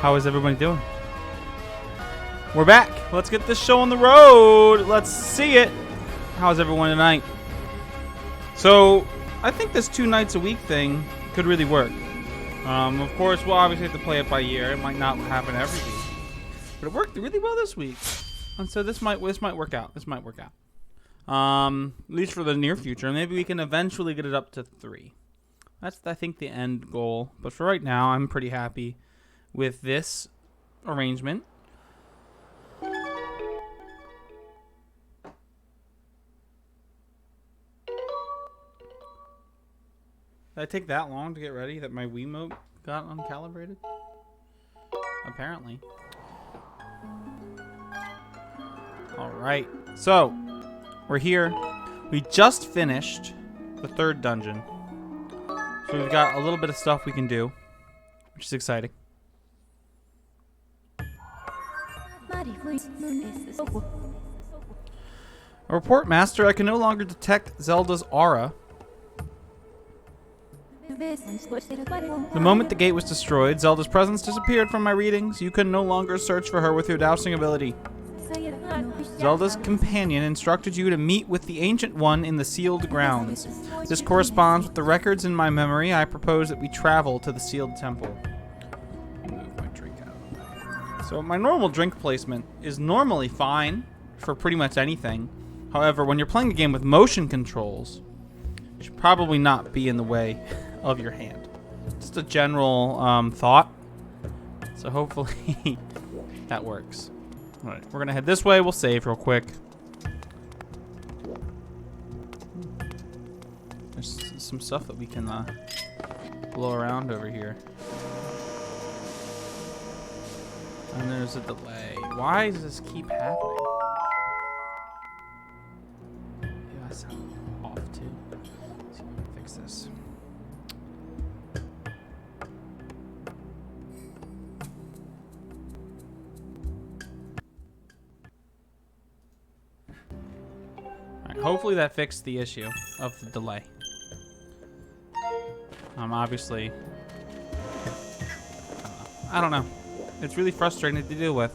How is everybody doing? We're back. Let's get this show on the road. Let's see it. How's everyone tonight? So, I think this 2 nights a week thing could really work. Of course, we'll obviously have to play it by ear. It might not happen every week, but it worked really well this week. And so this might work out. This might work out. At least for the near future. Maybe we can eventually get it up to 3. That's, I think, the end goal. But for right now, I'm pretty happy with this arrangement. Did I take that long to get ready that my Wiimote got uncalibrated? Apparently. Alright, so we're here. We just finished the 3rd dungeon. So we've got a little bit of stuff we can do, which is exciting. Report, Master. I can no longer detect Zelda's aura. The moment the gate was destroyed, Zelda's presence disappeared from my readings. You can no longer search for her with your dowsing ability. Zelda's companion instructed you to meet with the Ancient One in the sealed grounds. This corresponds with the records in my memory. I propose that we travel to the sealed temple. Move my drink out of the way. So my normal drink placement is normally fine for pretty much anything. However, when you're playing a game with motion controls, it should probably not be in the way of your hand. Just a general thought. So hopefully that works. Alright, we're gonna head this way. We'll save real quick. There's some stuff that we can blow around over here. And there's a delay. Why does this keep happening? Yeah, that's off too. Let's see if we can fix this. Hopefully that fixed the issue of the delay. Obviously, I don't know. It's really frustrating to deal with.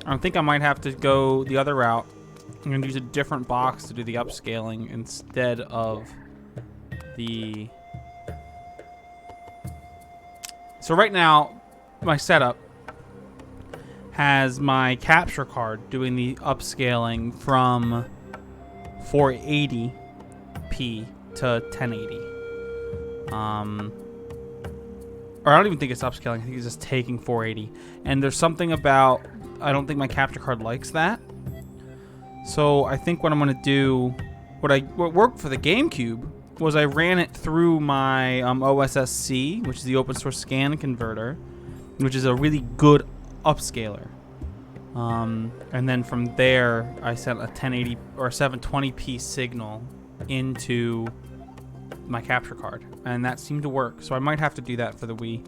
I think I might have to go the other route. I'm going to use a different box to do the upscaling instead of the... So right now, my setup has my capture card doing the upscaling from 480p to 1080. Or I don't even think it's upscaling. I think it's just taking 480. And there's something about, I don't think my capture card likes that. So I think what I'm going to do, what worked for the GameCube was I ran it through my OSSC, which is the open source scan converter, which is a really good upscaler. And then from there, I sent a 1080 or 720p signal into my capture card, and that seemed to work. So I might have to do that for the Wii.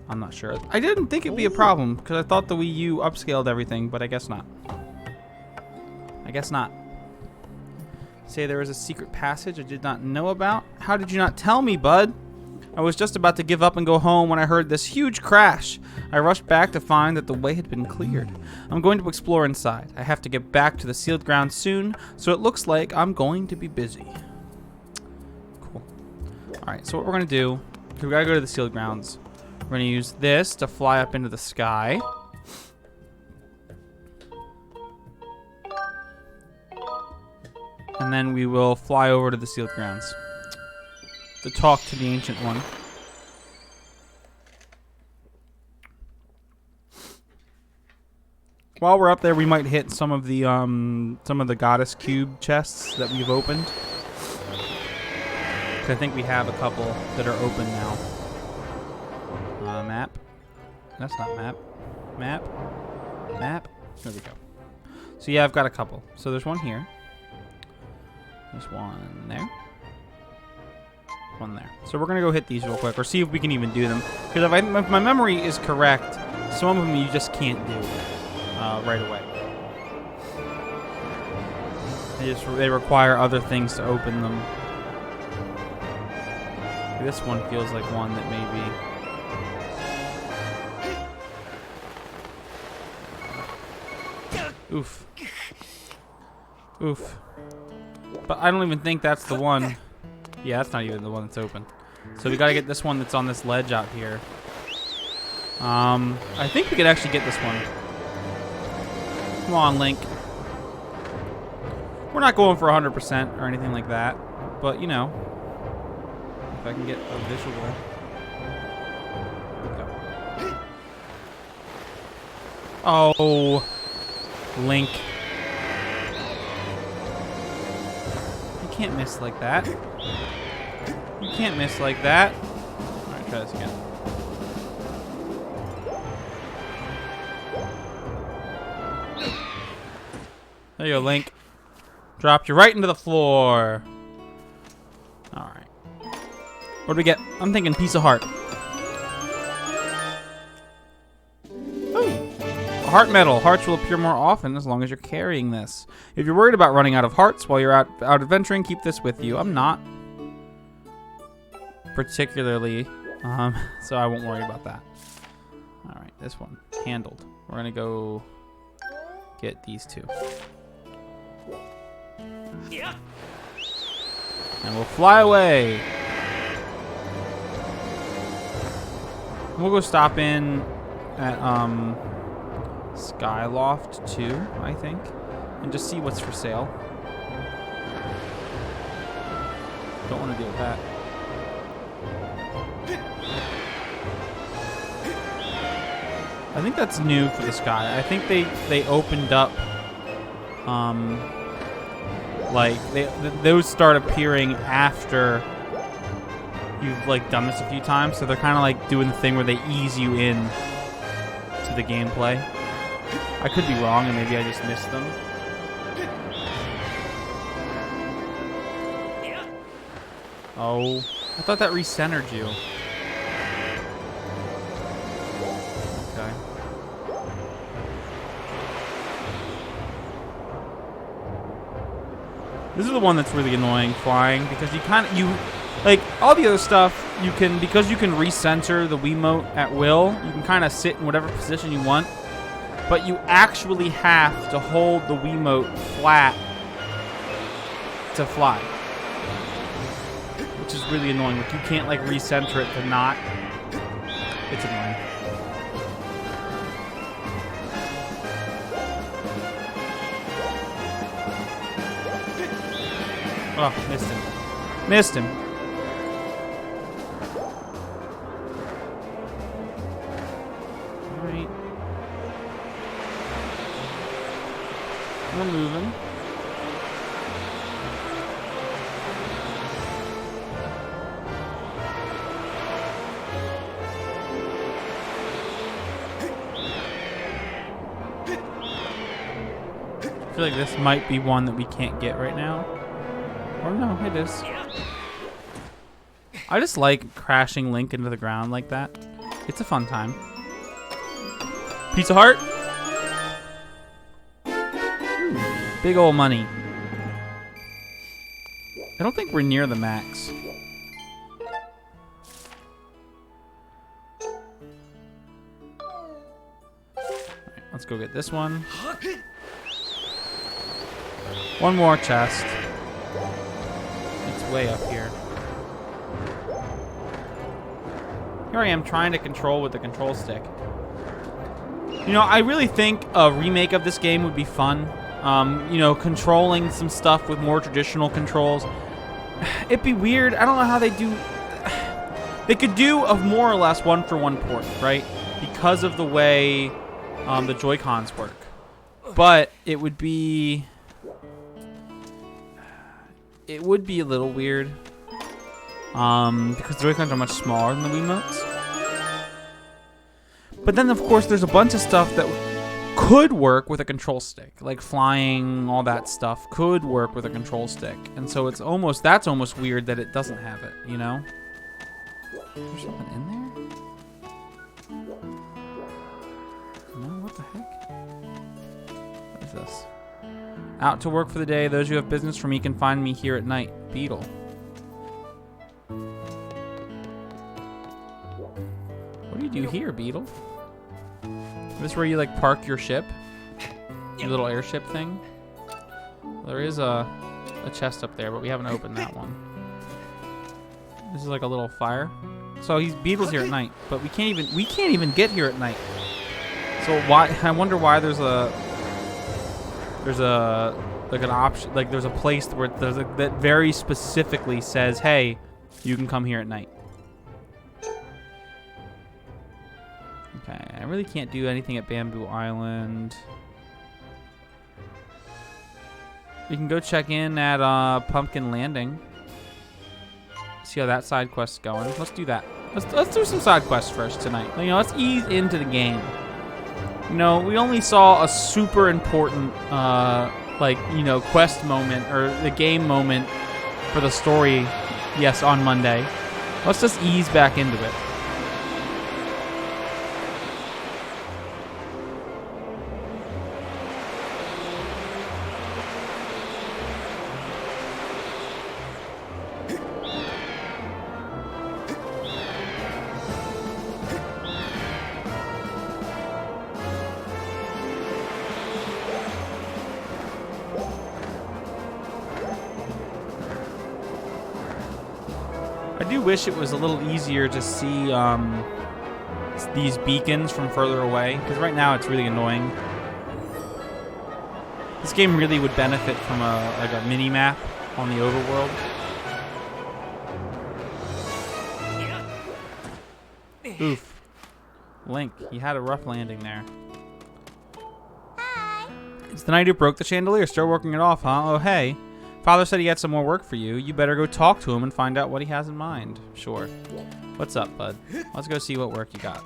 I'm not sure. I didn't think it'd be a problem because I thought the Wii U upscaled everything, but I guess not. I guess not. Say there was a secret passage I did not know about. How did you not tell me, bud? I was just about to give up and go home when I heard this huge crash. I rushed back to find that the way had been cleared. I'm going to explore inside. I have to get back to the sealed ground soon, so it looks like I'm going to be busy. Cool. Alright, so what we're going to do, we got to go to the sealed grounds. We're going to use this to fly up into the sky. And then we will fly over to the sealed grounds to talk to the Ancient One. While we're up there, we might hit some of the goddess cube chests that we've opened. I think we have a couple that are open now. Map. That's not map. Map. Map. There we go. So yeah, I've got a couple. So there's one here. There's one there. One there. So we're gonna go hit these real quick, or see if we can even do them. Because if my memory is correct, some of them you just can't do right away. They require other things to open them. This one feels like one that maybe. Oof. Oof. But I don't even think that's the one. Yeah, that's not even the one that's open. So we gotta get this one that's on this ledge out here. I think we could actually get this one. Come on, Link. We're not going for 100% or anything like that. But, you know, if I can get a visual. Okay. Oh, Link. You can't miss like that. You can't miss like that. Alright, try this again. There you go, Link. Dropped you right into the floor. Alright. What do we get? I'm thinking piece of heart. Ooh. A heart medal. Hearts will appear more often as long as you're carrying this. If you're worried about running out of hearts while you're out adventuring, keep this with you. I'm not. Particularly. So I won't worry about that. Alright, this one. Handled. We're gonna go get these two. And we'll fly away. We'll go stop in at Skyloft 2, I think, and just see what's for sale. Don't want to deal with that. I think that's new for the Sky. I think they opened up like those start appearing after you've like done this a few times, so they're kind of like doing the thing where they ease you in to the gameplay. I could be wrong, and maybe I just missed them. Oh, I thought that recentered you. Okay. This is the one that's really annoying, flying, because you like all the other stuff, because you can recenter the Wiimote at will, you can kind of sit in whatever position you want, but you actually have to hold the Wiimote flat to fly, which is really annoying. Like, you can't like recenter it to not. It's annoying. Oh, missed him. Missed him. Alright. We're moving. I feel like this might be one that we can't get right now. Or no, it is. I just like crashing Link into the ground like that. It's a fun time. Piece of heart. Ooh, big ol' money. I don't think we're near the max. Alright, let's go get this one. One more chest. Way up here. Here I am trying to control with the control stick. You know, I really think a remake of this game would be fun. You know, controlling some stuff with more traditional controls. It'd be weird. I don't know how they do. They could do a more or less one-for-one port, right? Because of the way the Joy-Cons work. But it would be... It would be a little weird, because the Joy-Cons are much smaller than the Wiimotes. But then, of course, there's a bunch of stuff that could work with a control stick, like flying, all that stuff could work with a control stick. And so that's almost weird that it doesn't have it, you know? There's something in there? No, what the heck? What is this? Out to work for the day. Those who have business for me can find me here at night. Beetle. What do you do here, Beetle? Is this where you like park your ship? The little airship thing. There is a chest up there, but we haven't opened that one. This is like a little fire. So Beetle's here at night, but we can't even get here at night. So why? I wonder why there's a like an option, like there's a place where that very specifically says, hey, you can come here at night. Okay, I really can't do anything at Bamboo Island. We can go check in at Pumpkin Landing. See how that side quest's going. Let's do that. Let's do some side quests first tonight. You know, let's ease into the game. You know, we only saw a super important, like, you know, quest moment or the game moment for the story, yes, on Monday. Let's just ease back into it. I do wish it was a little easier to see these beacons from further away, because right now it's really annoying. This game really would benefit from a mini map on the overworld. Oof. Link, he had a rough landing there. Hi. It's the knight who broke the chandelier. Still working it off, huh? Oh, hey. Father said he had some more work for you. You better go talk to him and find out what he has in mind. Sure. What's up, bud? Let's go see what work you got.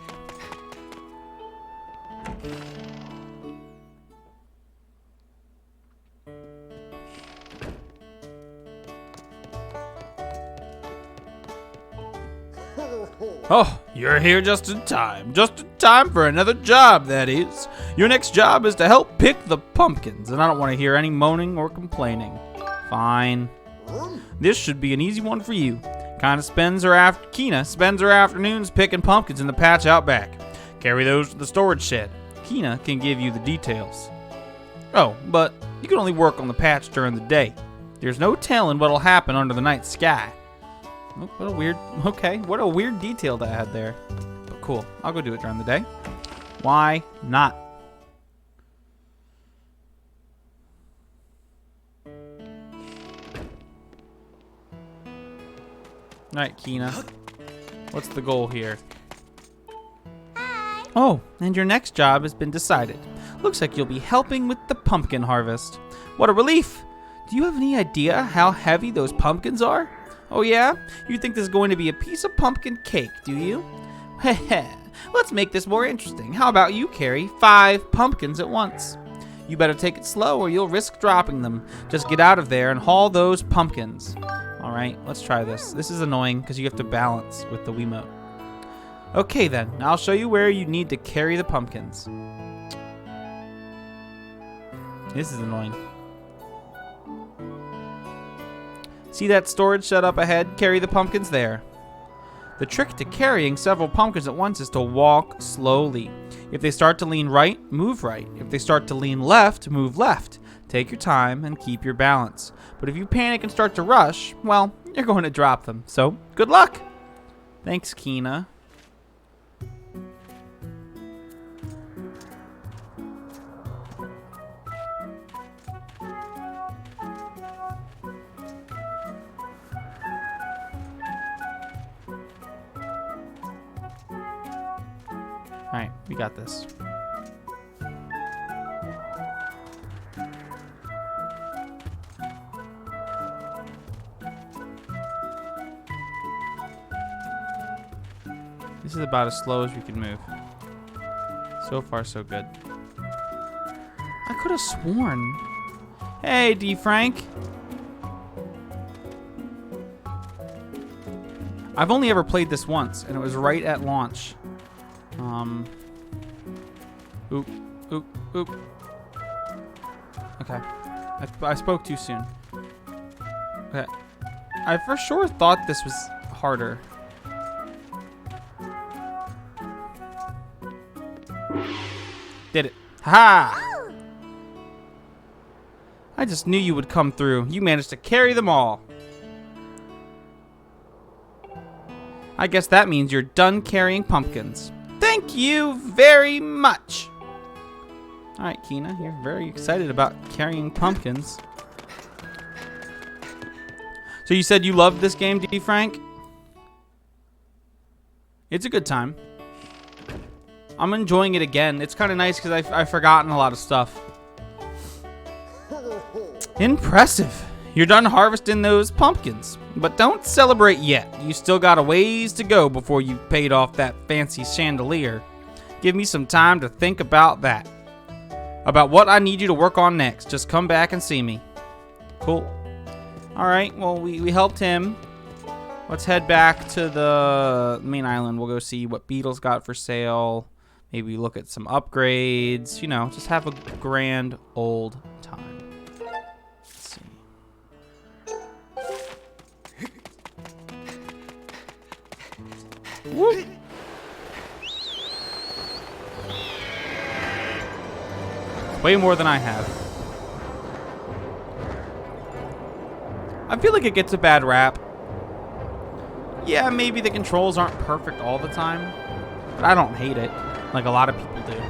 Oh, you're here just in time. Just in time for another job, that is. Your next job is to help pick the pumpkins, and I don't want to hear any moaning or complaining. Fine. This should be an easy one for you. Kina spends her afternoons picking pumpkins in the patch out back. Carry those to the storage shed. Kina can give you the details. Oh, but you can only work on the patch during the day. There's no telling what'll happen under the night sky. What a weird detail to add there. But cool, I'll go do it during the day. Why not? Alright, Kina. What's the goal here? Hi. Oh, and your next job has been decided. Looks like you'll be helping with the pumpkin harvest. What a relief! Do you have any idea how heavy those pumpkins are? Oh yeah? You think this is going to be a piece of pumpkin cake, do you? Heh. Let's make this more interesting. How about you carry 5 pumpkins at once? You better take it slow or you'll risk dropping them. Just get out of there and haul those pumpkins. Alright, let's try this. This is annoying because you have to balance with the Wiimote. Okay then, I'll show you where you need to carry the pumpkins. This is annoying. See that storage shed up ahead? Carry the pumpkins there. The trick to carrying several pumpkins at once is to walk slowly. If they start to lean right, move right. If they start to lean left, move left. Take your time and keep your balance. But if you panic and start to rush, well, you're going to drop them. So, good luck! Thanks, Kina. Alright, we got this. This is about as slow as we can move. So far, so good. I could have sworn. Hey, D. Frank. I've only ever played this once, and it was right at launch. Oop, oop, oop. Okay. I spoke too soon. Okay. I for sure thought this was harder. Did it. Ha! I just knew you would come through. You managed to carry them all. I guess that means you're done carrying pumpkins. Thank you very much. All right, Kina, you're very excited about carrying pumpkins. So you said you loved this game, D. Frank? It's a good time. I'm enjoying it again. It's kind of nice because I've forgotten a lot of stuff. Impressive. You're done harvesting those pumpkins. But don't celebrate yet. You still got a ways to go before you've paid off that fancy chandelier. Give me some time to think about that. About what I need you to work on next. Just come back and see me. Cool. Alright, well, we helped him. Let's head back to the main island. We'll go see what Beetle's got for sale. Maybe look at some upgrades. You know, just have a grand old time. Let's see. Whoop. Way more than I have. I feel like it gets a bad rap. Yeah, maybe the controls aren't perfect all the time, but I don't hate it like a lot of people do.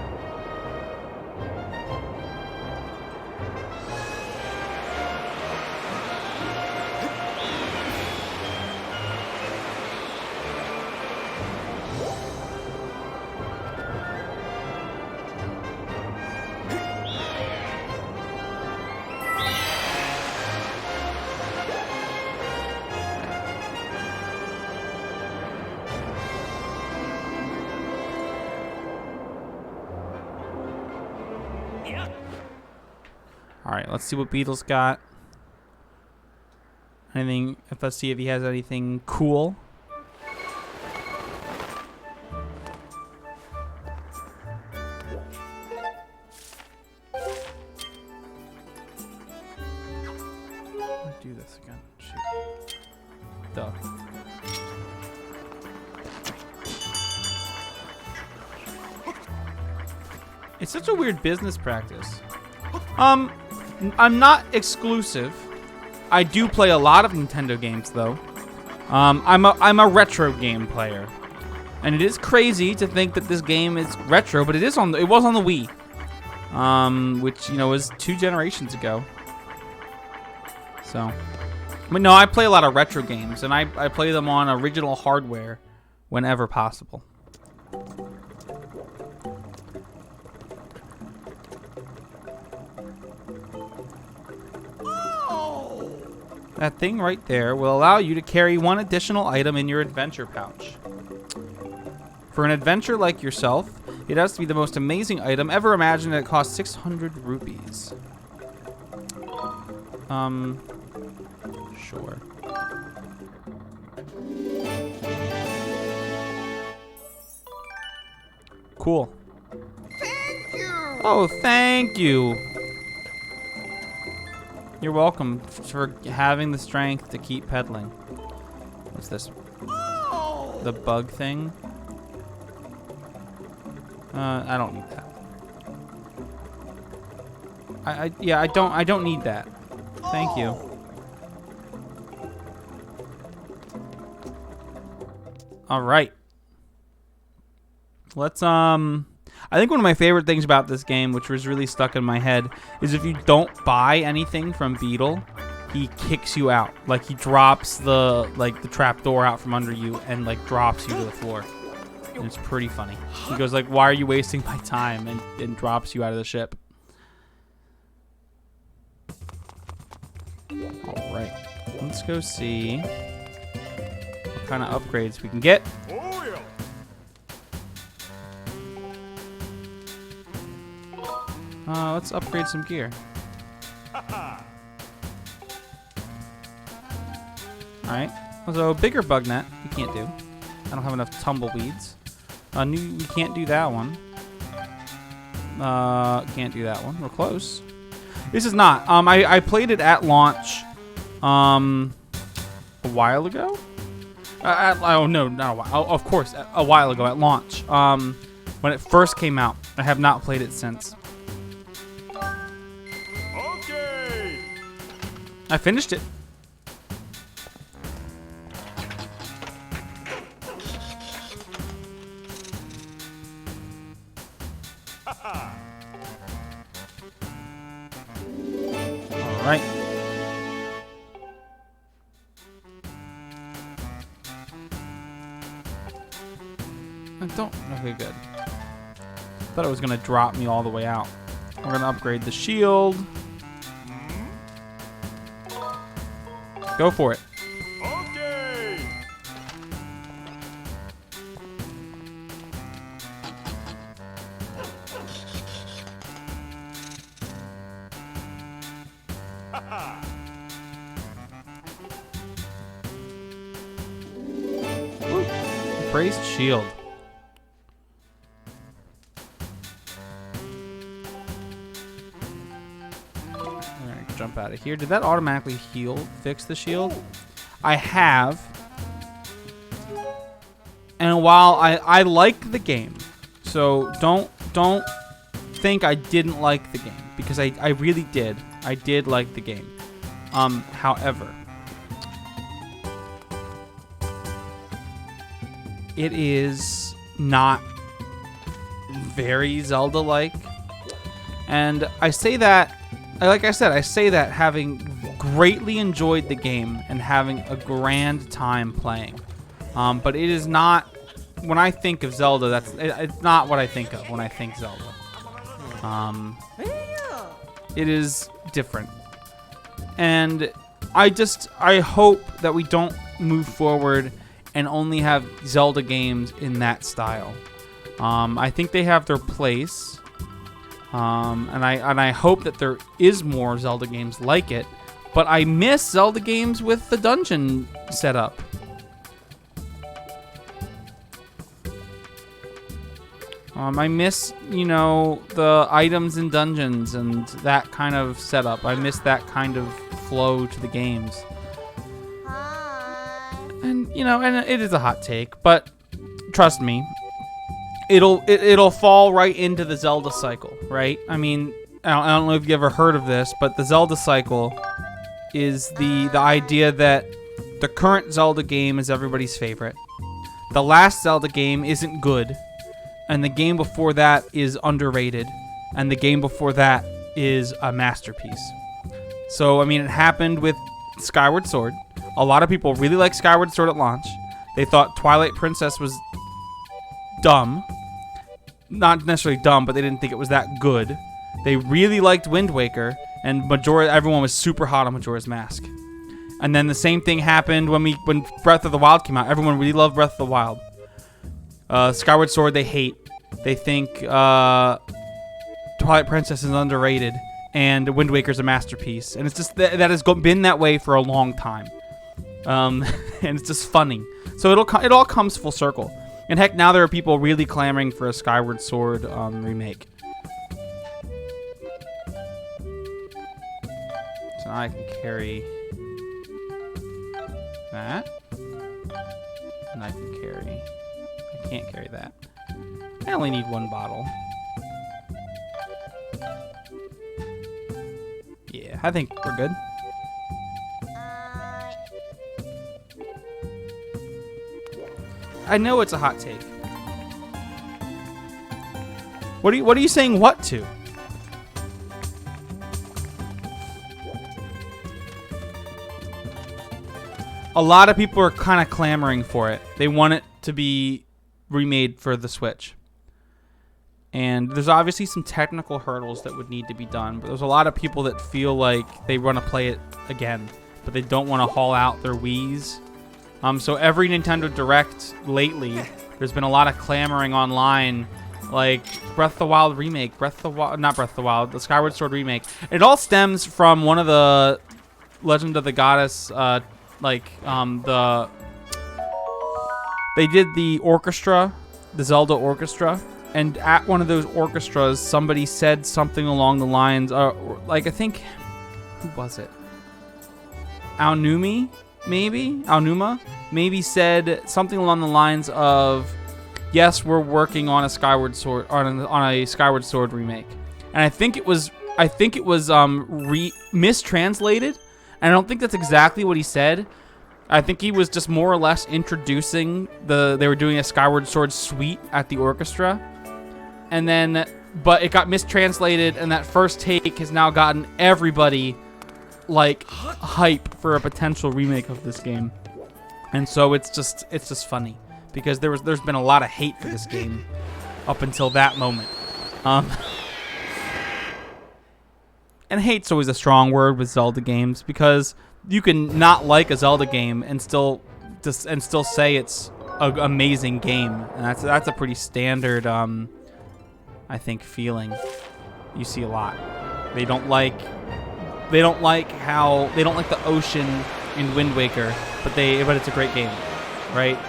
Alright, let's see what Beetle's got. Anything, let's see if he has anything cool. Let's do this again. Shoot. Duh. It's such a weird business practice. I'm not exclusive. I do play a lot of Nintendo games, though. I'm a retro game player, and it is crazy to think that this game is retro, but it was on the Wii, which was 2 generations ago. So, but no, I play a lot of retro games, and I play them on original hardware whenever possible. That thing right there will allow you to carry 1 additional item in your adventure pouch. For an adventure like yourself, it has to be the most amazing item ever imagined, and it costs 600 rupees. Sure. Cool. Thank you. Oh, thank you. You're welcome for having the strength to keep pedaling. What's this? Oh. The bug thing? I don't need that. Yeah, I don't need that. Thank you. All right. Let's I think one of my favorite things about this game, which was really stuck in my head, is if you don't buy anything from Beetle, he kicks you out. Like, he drops the trap door out from under you and drops you to the floor. And it's pretty funny. He goes like, "Why are you wasting my time?" and drops you out of the ship. All right, let's go see what kind of upgrades we can get. Let's upgrade some gear. Alright. So, bigger bug net, we can't do. I don't have enough tumbleweeds. We can't do that one. Can't do that one. We're close. This is not. I played it at launch a while ago. Oh, no, not a while. Oh, of course, a while ago at launch. When it first came out. I have not played it since. Okay. I finished it. All right. I don't. Okay, good. Thought it was gonna drop me all the way out. We're gonna upgrade the shield. Go for it. Okay. Praised shield. Alright, jump out of here. Did that automatically fix the shield? I have. And while I like the game, so don't think I didn't like the game, because I really did. I did like the game. However, it is not very Zelda-like. And I say that, like I said, I say that having greatly enjoyed the game and having a grand time playing. But it is not, when I think of Zelda, it's not what I think of when I think Zelda. It is different. And I hope that we don't move forward and only have Zelda games in that style. I think they have their place, and I hope that there is more Zelda games like it. But I miss Zelda games with the dungeon setup. I miss, the items in dungeons and that kind of setup. I miss that kind of flow to the games. And and it is a hot take, but trust me, it'll fall right into the Zelda cycle, right? I mean, I don't know if you ever heard of this, but the Zelda cycle is the idea that the current Zelda game is everybody's favorite. The last Zelda game isn't good, and the game before that is underrated, and the game before that is a masterpiece. So, I mean, it happened with Skyward Sword. A lot of people really liked Skyward Sword at launch. They thought Twilight Princess was dumb. Not necessarily dumb, but they didn't think it was that good. They really liked Wind Waker, and everyone was super hot on Majora's Mask. And then the same thing happened when Breath of the Wild came out. Everyone really loved Breath of the Wild. Skyward Sword they hate. They think Twilight Princess is underrated, and Wind Waker's a masterpiece. And it's just that has been that way for a long time. And it's just funny. So it all comes full circle. And heck, now there are people really clamoring for a Skyward Sword remake. So now I can carry that, and I can carry. I can't carry that. I only need one bottle. Yeah, I think we're good. I know it's a hot take. What are you saying what to? A lot of people are kind of clamoring for it. They want it to be remade for the Switch. And there's obviously some technical hurdles that would need to be done, but there's a lot of people that feel like they want to play it again, but they don't want to haul out their Wiis. So every Nintendo Direct lately, there's been a lot of clamoring online, like Breath of the Wild remake, the Skyward Sword remake. It all stems from one of the Legend of the Goddess, they did the orchestra, the Zelda orchestra, and at one of those orchestras, somebody said something along the lines, I think, who was it? Aonuma maybe said something along the lines of, yes, we're working on a Skyward Sword on a Skyward Sword remake. And I think it was mistranslated, And I don't think that's exactly what he said. I think he was just more or less introducing they were doing a Skyward Sword suite at the orchestra. And then, but it got mistranslated, and that first take has now gotten everybody, like, hype for a potential remake of this game. And so it's just funny. Because there's been a lot of hate for this game up until that moment. And hate's always a strong word with Zelda games, because you can not like a Zelda game and still say it's an amazing game, and that's a pretty standard, I think, feeling you see a lot. They don't like the ocean in Wind Waker, but it's a great game, right?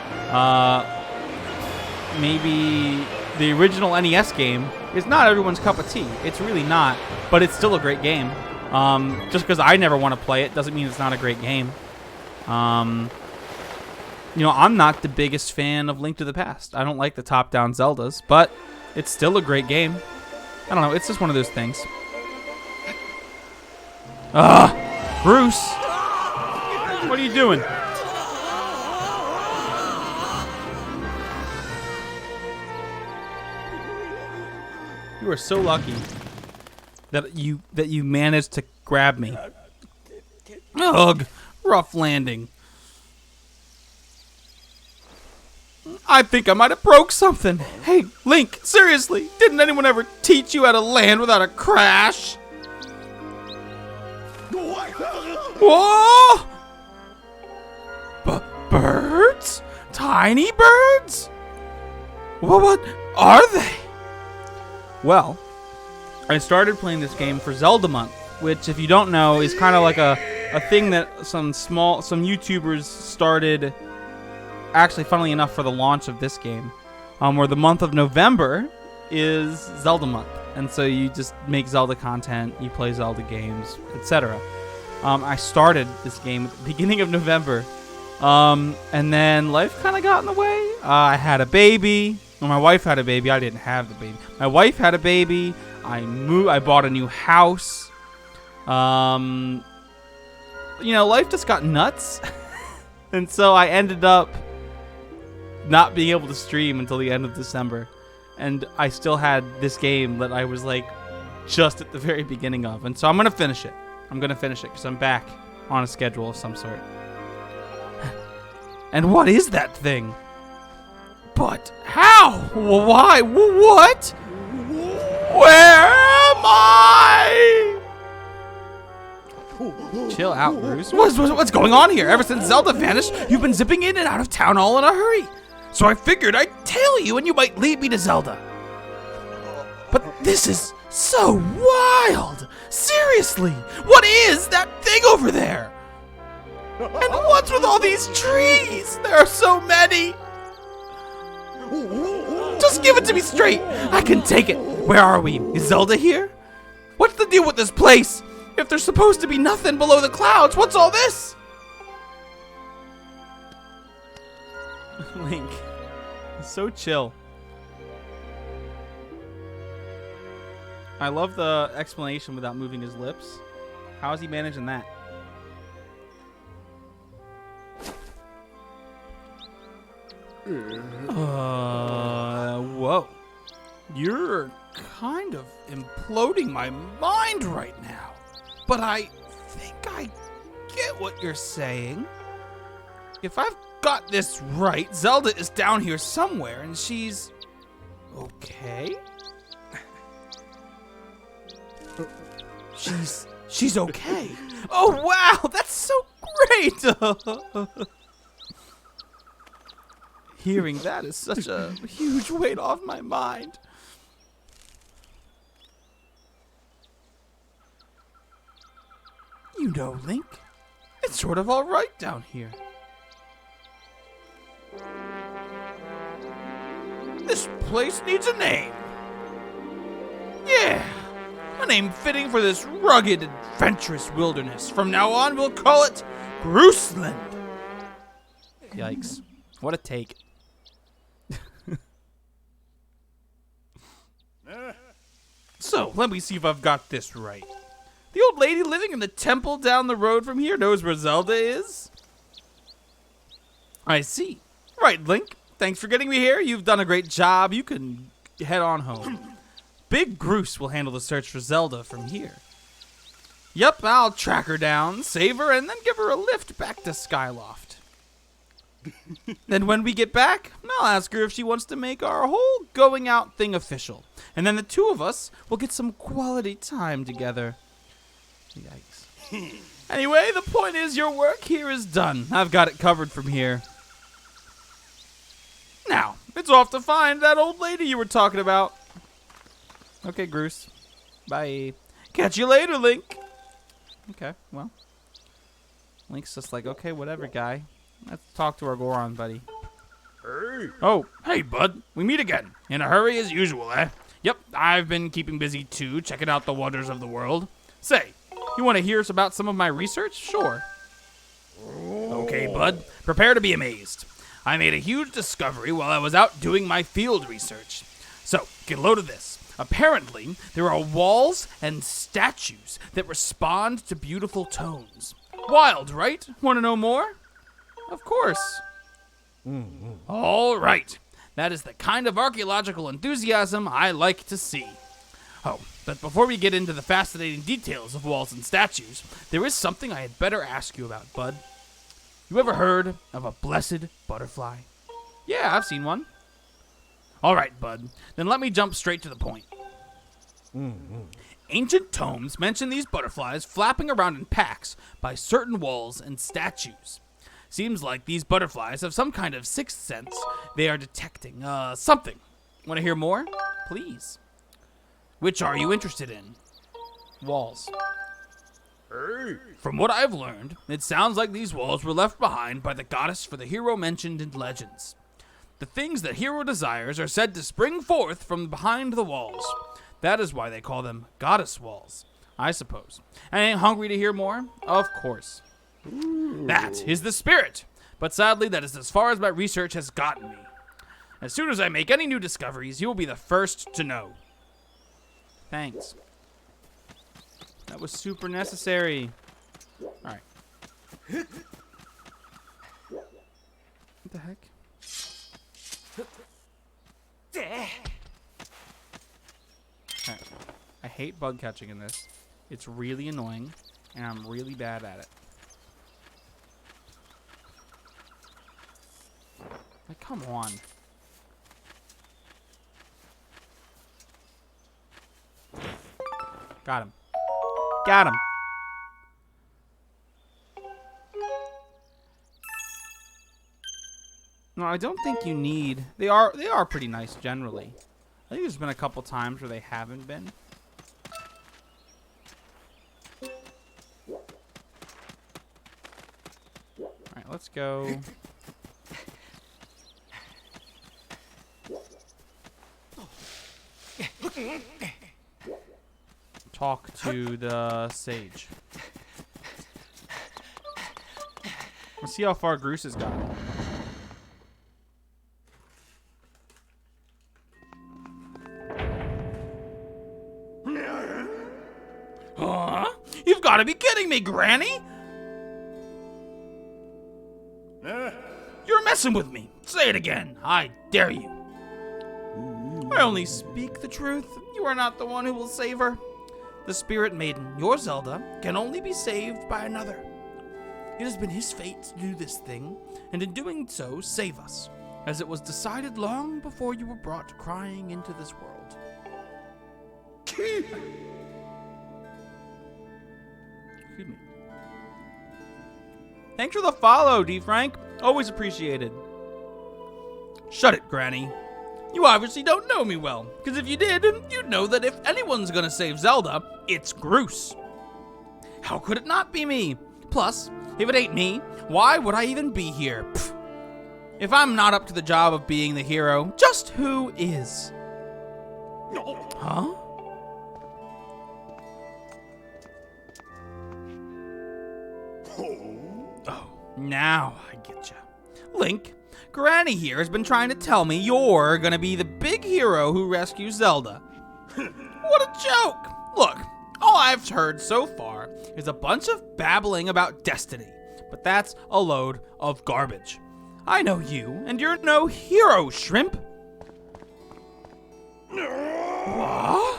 Maybe the original NES game is not everyone's cup of tea. It's really not, but it's still a great game. Just because I never want to play it doesn't mean it's not a great game. I'm not the biggest fan of Link to the Past. I don't like the top-down Zeldas, but it's still a great game. I don't know. It's just one of those things. Bruce! What are you doing? You are so lucky that you managed to grab me. Ugh, rough landing. I think I might have broke something. Hey, Link, seriously, didn't anyone ever teach you how to land without a crash? Whoa! Birds? Tiny birds? What are they? Well, I started playing this game for Zelda Month, which, if you don't know, is kind of like a thing that some YouTubers started, actually, funnily enough, for the launch of this game, where the month of November is Zelda Month. And so you just make Zelda content, you play Zelda games, etc. I started this game at the beginning of November, and then life kind of got in the way. I had a baby. Well, my wife had a baby. I didn't have the baby. My wife had a baby. I moved. I bought a new house. Life just got nuts, and so I ended up not being able to stream until the end of December, and I still had this game that I was like just at the very beginning of, and so I'm gonna finish it. Because I'm back on a schedule of some sort. And what is that thing? But how? Why? What? Where am I? Chill out, Bruce. What's going on here? Ever since Zelda vanished, you've been zipping in and out of town all in a hurry. So I figured I'd tell you and you might lead me to Zelda. But this is so wild. Seriously, what is that thing over there? And what's with all these trees? There are so many. Just give it to me straight. I can take it. Where are we? Is Zelda here? What's the deal with this place? If there's supposed to be nothing below the clouds, what's all this? Link. So chill. I love the explanation without moving his lips. How is he managing that? Whoa. You're kind of imploding my mind right now. But I think I get what you're saying. If I've got this right, Zelda is down here somewhere and she's okay. She's okay. Oh wow, that's so great. Hearing that is such a huge weight off my mind. You know, Link, it's sort of all right down here. This place needs a name. Yeah, a name fitting for this rugged, adventurous wilderness. From now on, we'll call it Bruceland. Yikes. What a take. So, let me see if I've got this right. The old lady living in the temple down the road from here knows where Zelda is? I see. Right, Link. Thanks for getting me here. You've done a great job. You can head on home. Big Groose will handle the search for Zelda from here. Yep, I'll track her down, save her, and then give her a lift back to Skyloft. Then when we get back, I'll ask her if she wants to make our whole going out thing official. And then the two of us will get some quality time together. Yikes. Anyway, the point is your work here is done. I've got it covered from here. Now, it's off to find that old lady you were talking about. Okay, Groose. Bye. Catch you later, Link. Okay, well. Link's just like, okay, whatever, guy. Let's talk to our Goron, buddy. Hey. Oh, hey, bud. We meet again. In a hurry as usual, eh? Yep, I've been keeping busy too, checking out the wonders of the world. Say, you want to hear about some of my research? Sure. Okay, bud. Prepare to be amazed. I made a huge discovery while I was out doing my field research. So, get a load of this. Apparently, there are walls and statues that respond to beautiful tones. Wild, right? Want to know more? Of course. All right. That is the kind of archaeological enthusiasm I like to see. Oh, but before we get into the fascinating details of walls and statues, there is something I had better ask you about, bud. You ever heard of a blessed butterfly? Yeah, I've seen one. All right, bud. Then let me jump straight to the point. Ancient tomes mention these butterflies flapping around in packs by certain walls and statues. Seems like these butterflies have some kind of sixth sense. They are detecting, something. Want to hear more? Please. Which are you interested in? Walls. Hey. From what I've learned, it sounds like these walls were left behind by the goddess for the hero mentioned in legends. The things that hero desires are said to spring forth from behind the walls. That is why they call them goddess walls, I suppose. And ain't hungry to hear more? Of course. That is the spirit. But sadly, that is as far as my research has gotten me. As soon as I make any new discoveries, you will be the first to know. Thanks. That was super necessary. Alright. What the heck? Alright. I hate bug catching in this. It's really annoying, and I'm really bad at it. Like, come on. Got him. Got him. No, I don't think you need. They are pretty nice generally. I think there's been a couple times where they haven't been. All right, let's go. Talk to the sage. Let's see how far Groose has gotten. Huh? You've got to be kidding me, Granny! You're messing with me. Say it again. I dare you. I only speak the truth. You are not the one who will save her. The Spirit Maiden, your Zelda, can only be saved by another. It has been his fate to do this thing, and in doing so, save us, as it was decided long before you were brought crying into this world. Excuse me. Thanks for the follow, D. Frank. Always appreciated. Shut it, Granny. You obviously don't know me well, because if you did, you'd know that if anyone's gonna save Zelda, it's Groose. How could it not be me? Plus, if it ain't me, why would I even be here? Pfft. If I'm not up to the job of being the hero, just who is? Huh? Oh, now I get ya. Link, Granny here has been trying to tell me you're gonna be the big hero who rescues Zelda. What a joke! Look, All I've heard so far is a bunch of babbling about destiny, but that's a load of garbage. I know you, and you're no hero, Shrimp. What?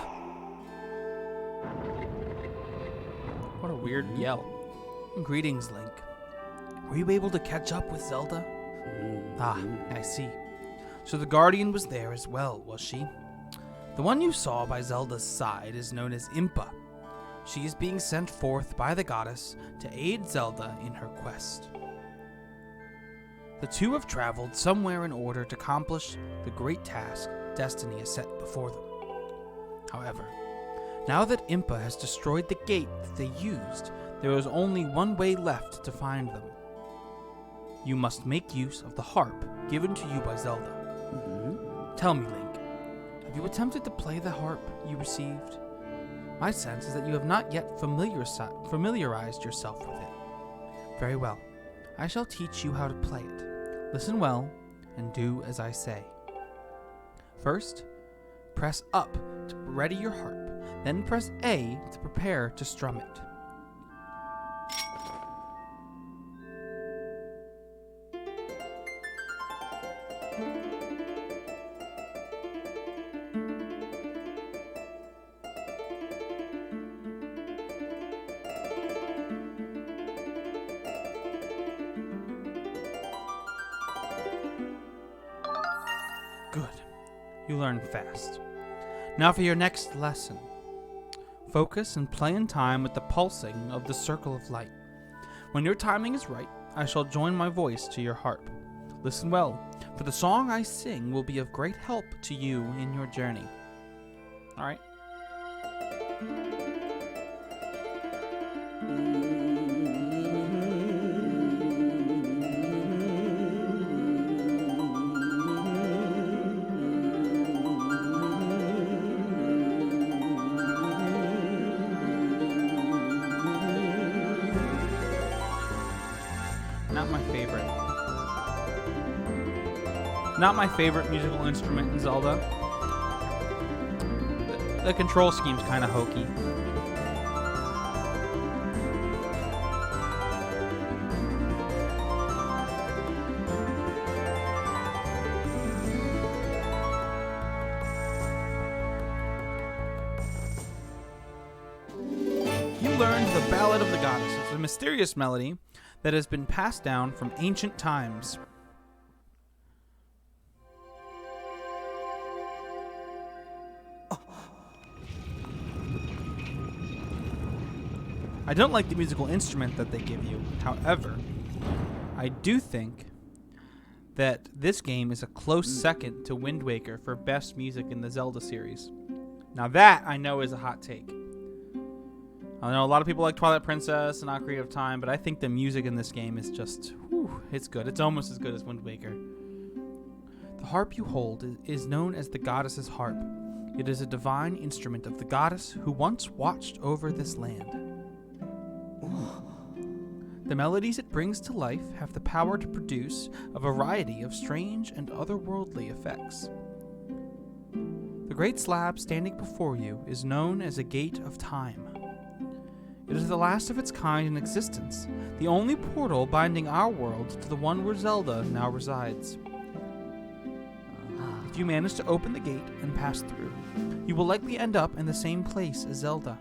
What a weird yell. Greetings, Link. Were you able to catch up with Zelda? Ah, I see. So the Guardian was there as well, was she? The one you saw by Zelda's side is known as Impa. She is being sent forth by the goddess to aid Zelda in her quest. The two have traveled somewhere in order to accomplish the great task destiny has set before them. However, now that Impa has destroyed the gate that they used, there is only one way left to find them. You must make use of the harp given to you by Zelda. Tell me, Link, have you attempted to play the harp you received? My sense is that you have not yet familiarized yourself with it. Very well. I shall teach you how to play it. Listen well, and do as I say. First, press up to ready your harp, then press A to prepare to strum it. Good. You learn fast. Now for your next lesson. Focus and play in time with the pulsing of the circle of light. When your timing is right, I shall join my voice to your harp. Listen well, for the song I sing will be of great help to you in your journey. All right. Not my favorite musical instrument in Zelda. The control scheme's kind of hokey. You learned the Ballad of the Goddess. It's a mysterious melody that has been passed down from ancient times. I don't like the musical instrument that they give you. However, I do think that this game is a close second to Wind Waker for best music in the Zelda series. Now that I know is a hot take. I know a lot of people like Twilight Princess and Ocarina of Time, but I think the music in this game is just, it's good. It's almost as good as Wind Waker. The harp you hold is known as the goddess's harp. It is a divine instrument of the goddess who once watched over this land. The melodies it brings to life have the power to produce a variety of strange and otherworldly effects. The great slab standing before you is known as a gate of time. It is the last of its kind in existence, the only portal binding our world to the one where Zelda now resides. If you manage to open the gate and pass through, you will likely end up in the same place as Zelda.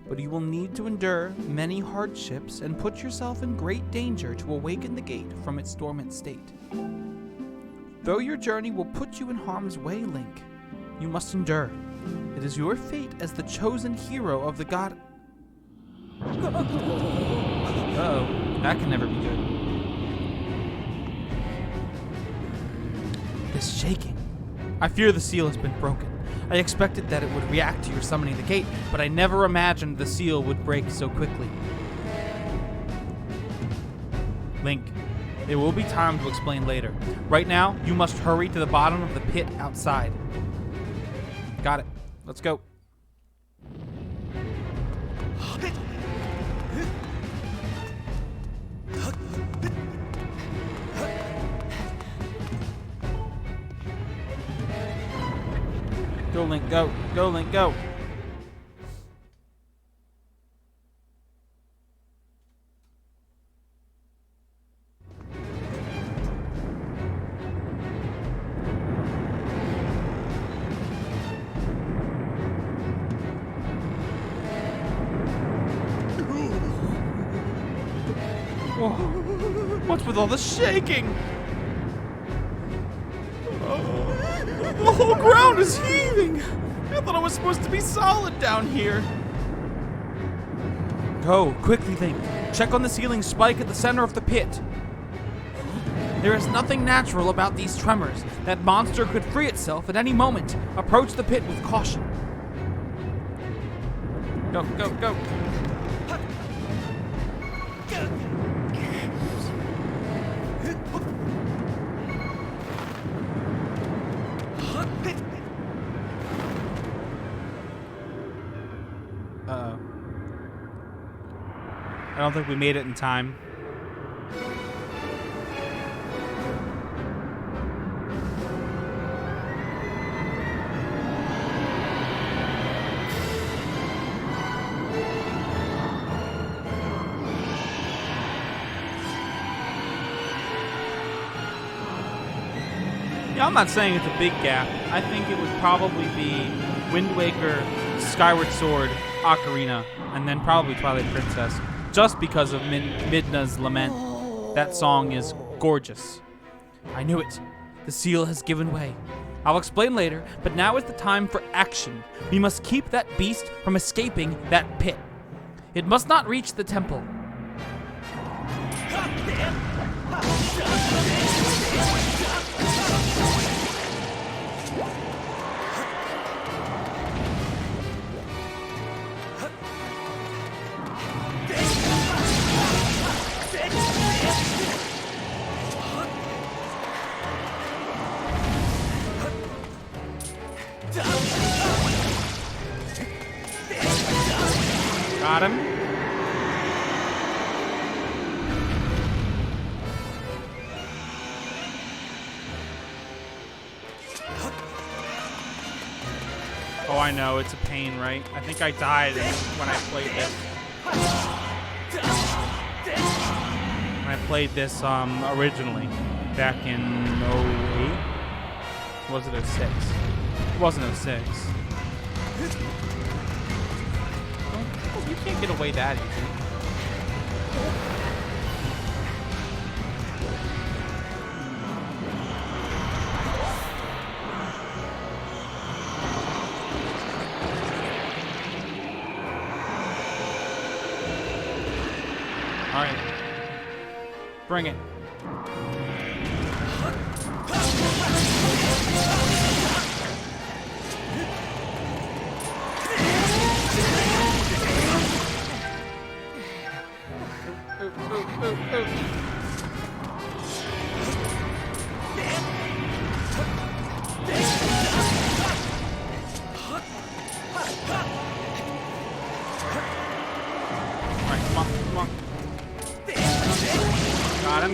But you will need to endure many hardships and put yourself in great danger to awaken the gate from its dormant state. Though your journey will put you in harm's way, Link, you must endure. It is your fate as the chosen hero of the god. Uh-oh, that can never be good. This shaking. I fear the seal has been broken. I expected that it would react to your summoning the gate, but I never imagined the seal would break so quickly. Link, there will be time to explain later. Right now, you must hurry to the bottom of the pit outside. Got it. Let's go. Go, Link, go. Go, Link, go. Oh, what's with all the shaking? The whole ground is heaving. I thought I was supposed to be solid down here. Go, quickly, Link. Check on the ceiling spike at the center of the pit. There is nothing natural about these tremors. That monster could free itself at any moment. Approach the pit with caution. Go, go, go. Uh-oh. I don't think we made it in time. Yeah, I'm not saying it's a big gap. I think it would probably be Wind Waker, Skyward Sword, Ocarina, and then probably Twilight Princess, just because of Midna's Lament. That song is gorgeous. I knew it. The seal has given way. I'll explain later, but now is the time for action. We must keep that beast from escaping that pit. It must not reach the temple. Got him. Oh, I know. It's a pain, right? I think I died when I played this. When I played this originally, back in 08? Was it 06? It wasn't 06. You can't get away that easy. All right. Bring it.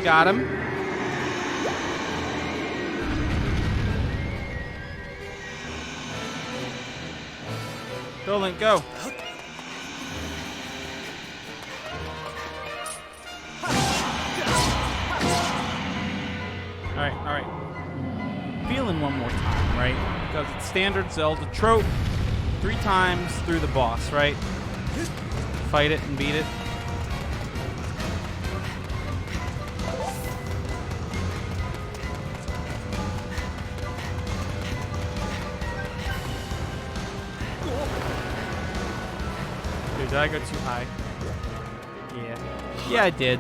Got him. Go, Link, go. Alright. Feeling one more time, right? Because it's standard Zelda trope. 3 times through the boss, right? Fight it and beat it. Did I go too high? Yeah. Yeah, I did.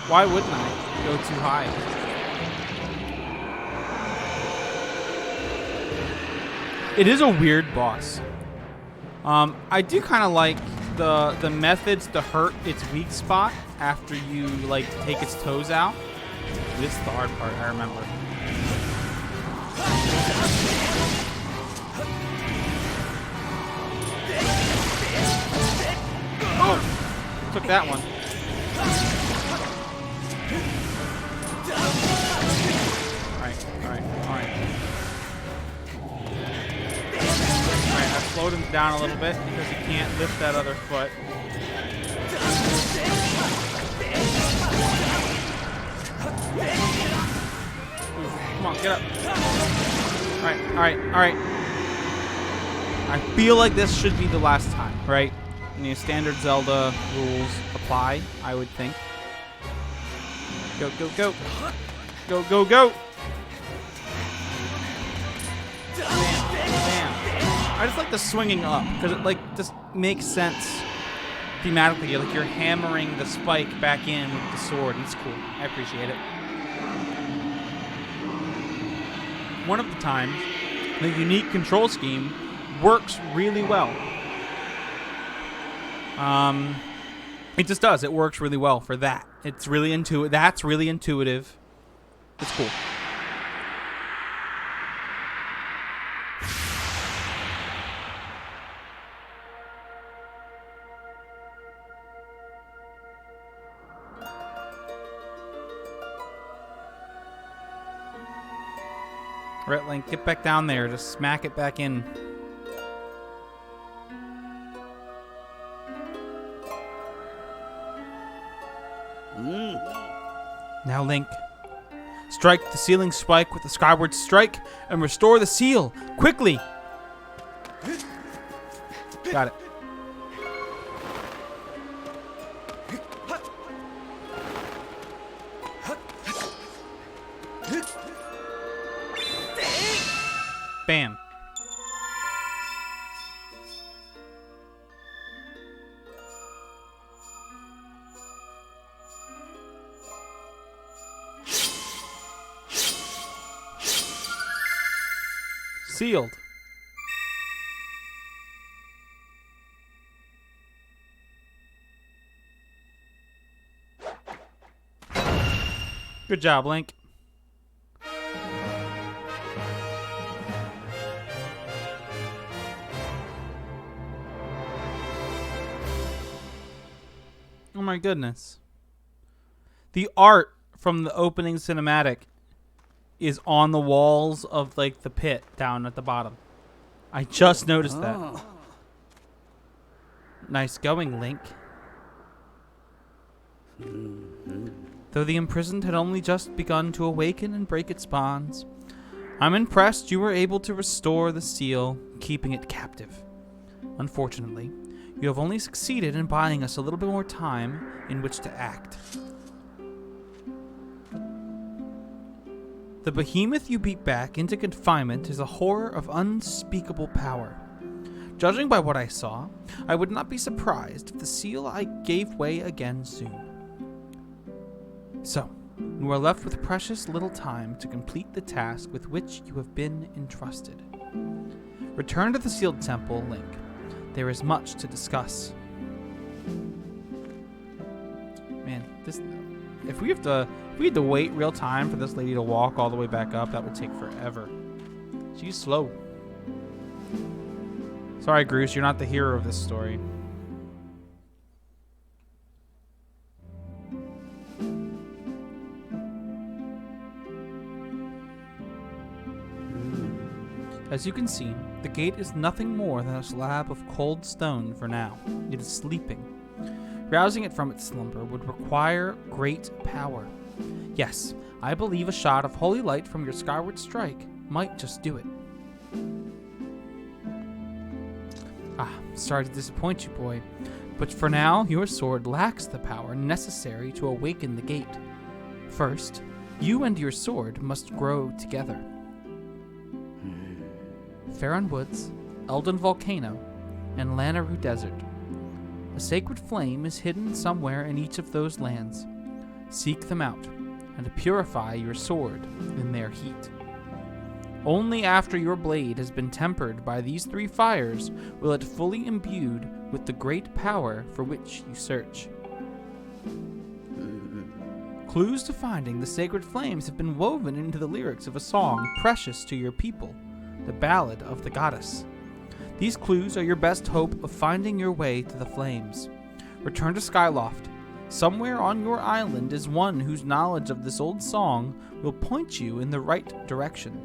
Why wouldn't I go too high? It is a weird boss. I do kind of like the methods to hurt its weak spot after you like take its toes out. This is the hard part, I remember. Oh! Took that one. Alright. Alright, I slowed him down a little bit because he can't lift that other foot. Ooh, come on, get up. Alright. I feel like this should be the last time, right? Standard Zelda rules apply, I would think. Go, go, go. Go, go, go. Bam, bam. I just like the swinging up because it like just makes sense thematically. You're hammering the spike back in with the sword. It's cool. I appreciate it. One of the times, the unique control scheme works really well. It just does. It works really well for that. It's really That's really intuitive. It's cool. Right, Link, get back down there. Just smack it back in. Now, Link, strike the ceiling spike with the Skyward Strike and restore the seal. Quickly! Got it. Bam. Sealed. Good job, Link. Oh my goodness. The art from the opening cinematic is on the walls of like the pit down at the bottom. I just noticed that. Nice going, Link. Though the imprisoned had only just begun to awaken and break its bonds, I'm impressed you were able to restore the seal, keeping it captive. Unfortunately, you have only succeeded in buying us a little bit more time in which to act. The behemoth you beat back into confinement is a horror of unspeakable power. Judging by what I saw, I would not be surprised if the seal I gave way again soon. So, you are left with precious little time to complete the task with which you have been entrusted. Return to the sealed temple, Link. There is much to discuss. Man, if we had to wait real time for this lady to walk all the way back up, that would take forever. She's slow. Sorry, Groose, you're not the hero of this story. As you can see, the gate is nothing more than a slab of cold stone for now. It is sleeping. Rousing it from its slumber would require great power. Yes, I believe a shot of holy light from your Skyward Strike might just do it. Sorry to disappoint you, boy, but for now, your sword lacks the power necessary to awaken the gate. First, you and your sword must grow together. Farron Woods, Eldon Volcano, and Lanaroo Desert. A sacred flame is hidden somewhere in each of those lands. Seek them out, and purify your sword in their heat. Only after your blade has been tempered by these three fires will it fully imbued with the great power for which you search. Clues to finding the sacred flames have been woven into the lyrics of a song precious to your people, the Ballad of the Goddess. These clues are your best hope of finding your way to the flames. Return to Skyloft. Somewhere on your island is one whose knowledge of this old song will point you in the right direction.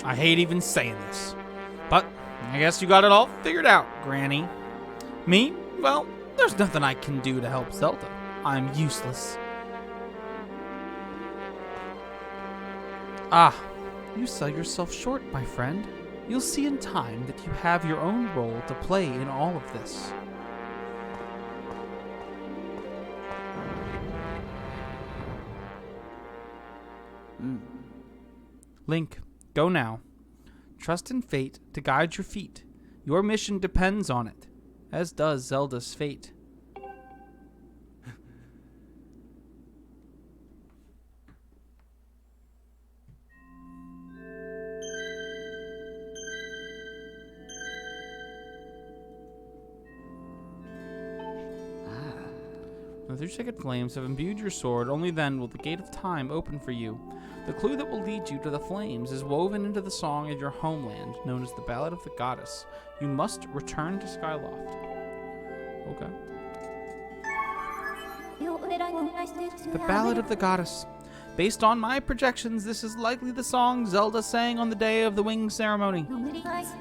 I hate even saying this, but I guess you got it all figured out, Granny. Me? Well, there's nothing I can do to help Zelda. I'm useless. Ah, you sell yourself short, my friend. You'll see in time that you have your own role to play in all of this. Link, go now. Trust in fate to guide your feet. Your mission depends on it, as does Zelda's fate. The 3-second flames have imbued your sword. Only then will the gate of time open for you. The clue that will lead you to the flames is woven into the song of your homeland, known as the Ballad of the Goddess. You must return to Skyloft. Okay. The Ballad of the Goddess. Based on my projections, this is likely the song Zelda sang on the day of the wing ceremony.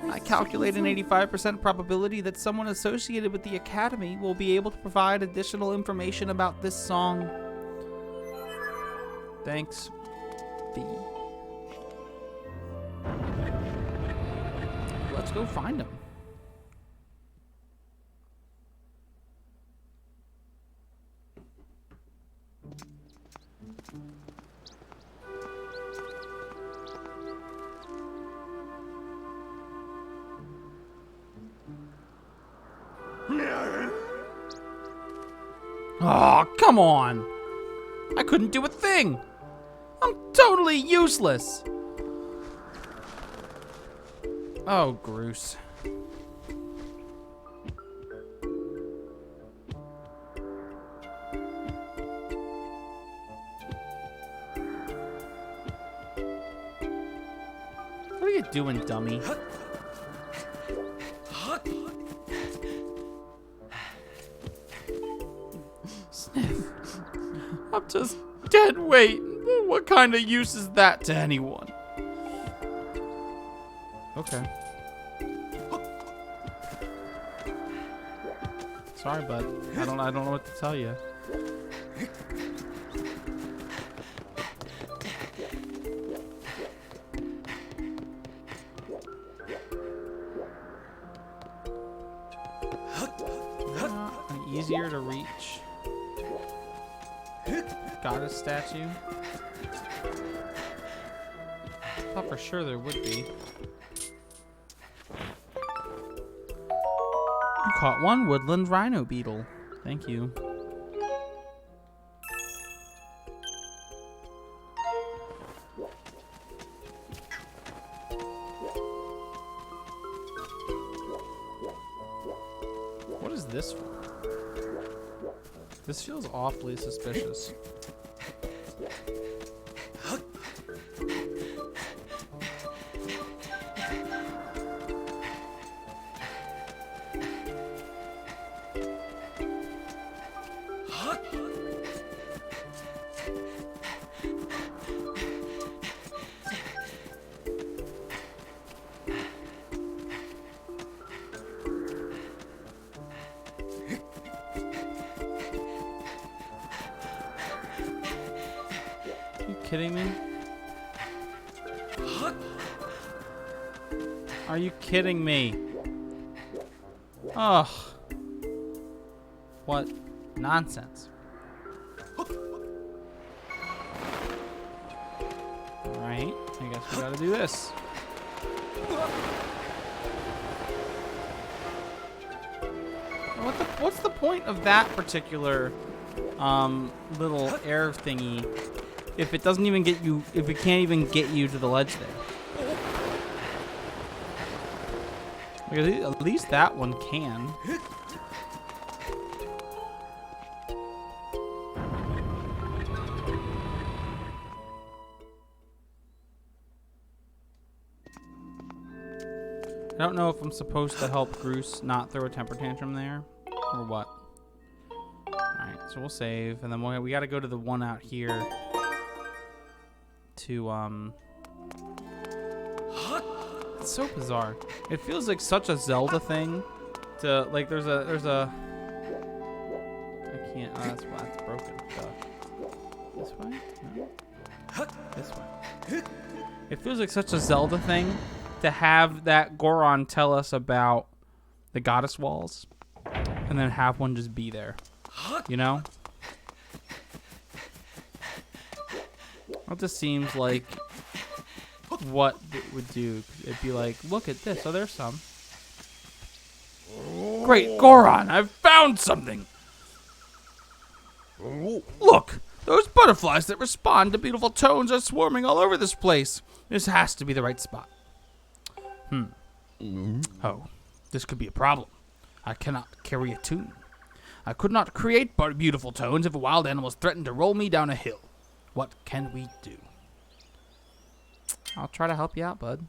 I calculate an 85% probability that someone associated with the Academy will be able to provide additional information about this song. Thanks, B. Let's go find him. Oh, come on! I couldn't do a thing! I'm totally useless! Oh, Groose. What are you doing, dummy? Sniff. I'm just dead weight. What kind of use is that to anyone? Okay. Sorry, bud. I don't know what to tell you. Easier to reach goddess statue. Thought for sure there would be. You caught one woodland rhino beetle. Thank you. What is this for? This feels awfully suspicious. Kidding me? Are you kidding me? Ugh. What nonsense. Alright, I guess we gotta do this. What's the point of that particular little air thingy if it doesn't even get you, if it can't even get you to the ledge there? Like, at least that one can. I don't know if I'm supposed to help Groose not throw a temper tantrum there, or what. Alright, so we'll save, and then we gotta go to the one out here to, It's so bizarre. It feels like such a Zelda thing to, like, there's a, I can't, oh, that's broken. This way? No. This way. It feels like such a Zelda thing to have that Goron tell us about the goddess walls and then have one just be there. You know? It just seems like what it would do. It'd be like, look at this. Oh, there's some. Great, Goron, I've found something. Look, those butterflies that respond to beautiful tones are swarming all over this place. This has to be the right spot. Oh, this could be a problem. I cannot carry a tune. I could not create beautiful tones if wild animals threatened to roll me down a hill. What can we do? I'll try to help you out, bud.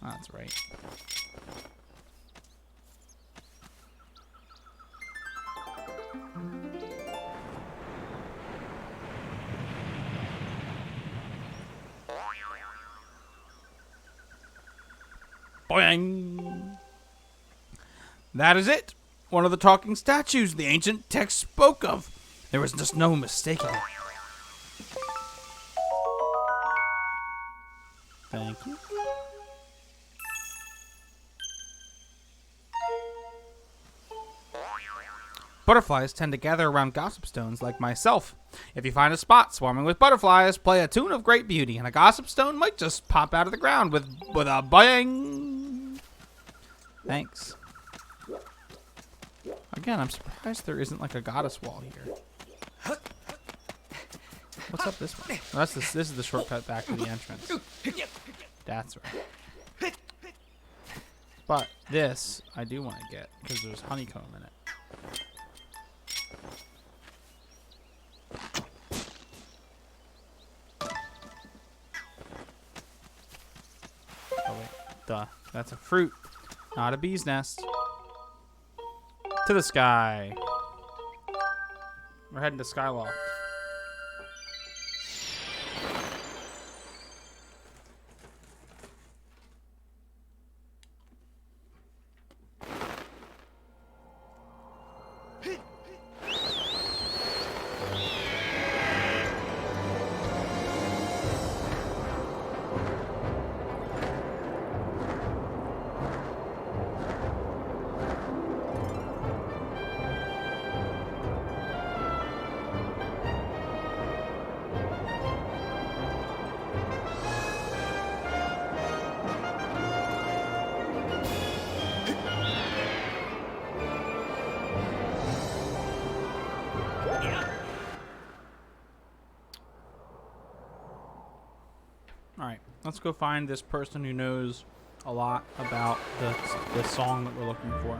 Oh, that's right. Boing! That is it. One of the talking statues the ancient text spoke of. There was just no mistaking it. Thank you. Butterflies tend to gather around gossip stones like myself. If you find a spot swarming with butterflies, play a tune of great beauty, and a gossip stone might just pop out of the ground with a bang. Thanks. Again, I'm surprised there isn't like a goddess wall here. What's up this way? Oh, this is the shortcut back to the entrance. That's right. But this I do want to get because there's honeycomb in it. Oh wait, duh. That's a fruit, not a bee's nest. To the sky. We're heading to Skyward. Alright, let's go find this person who knows a lot about the song that we're looking for.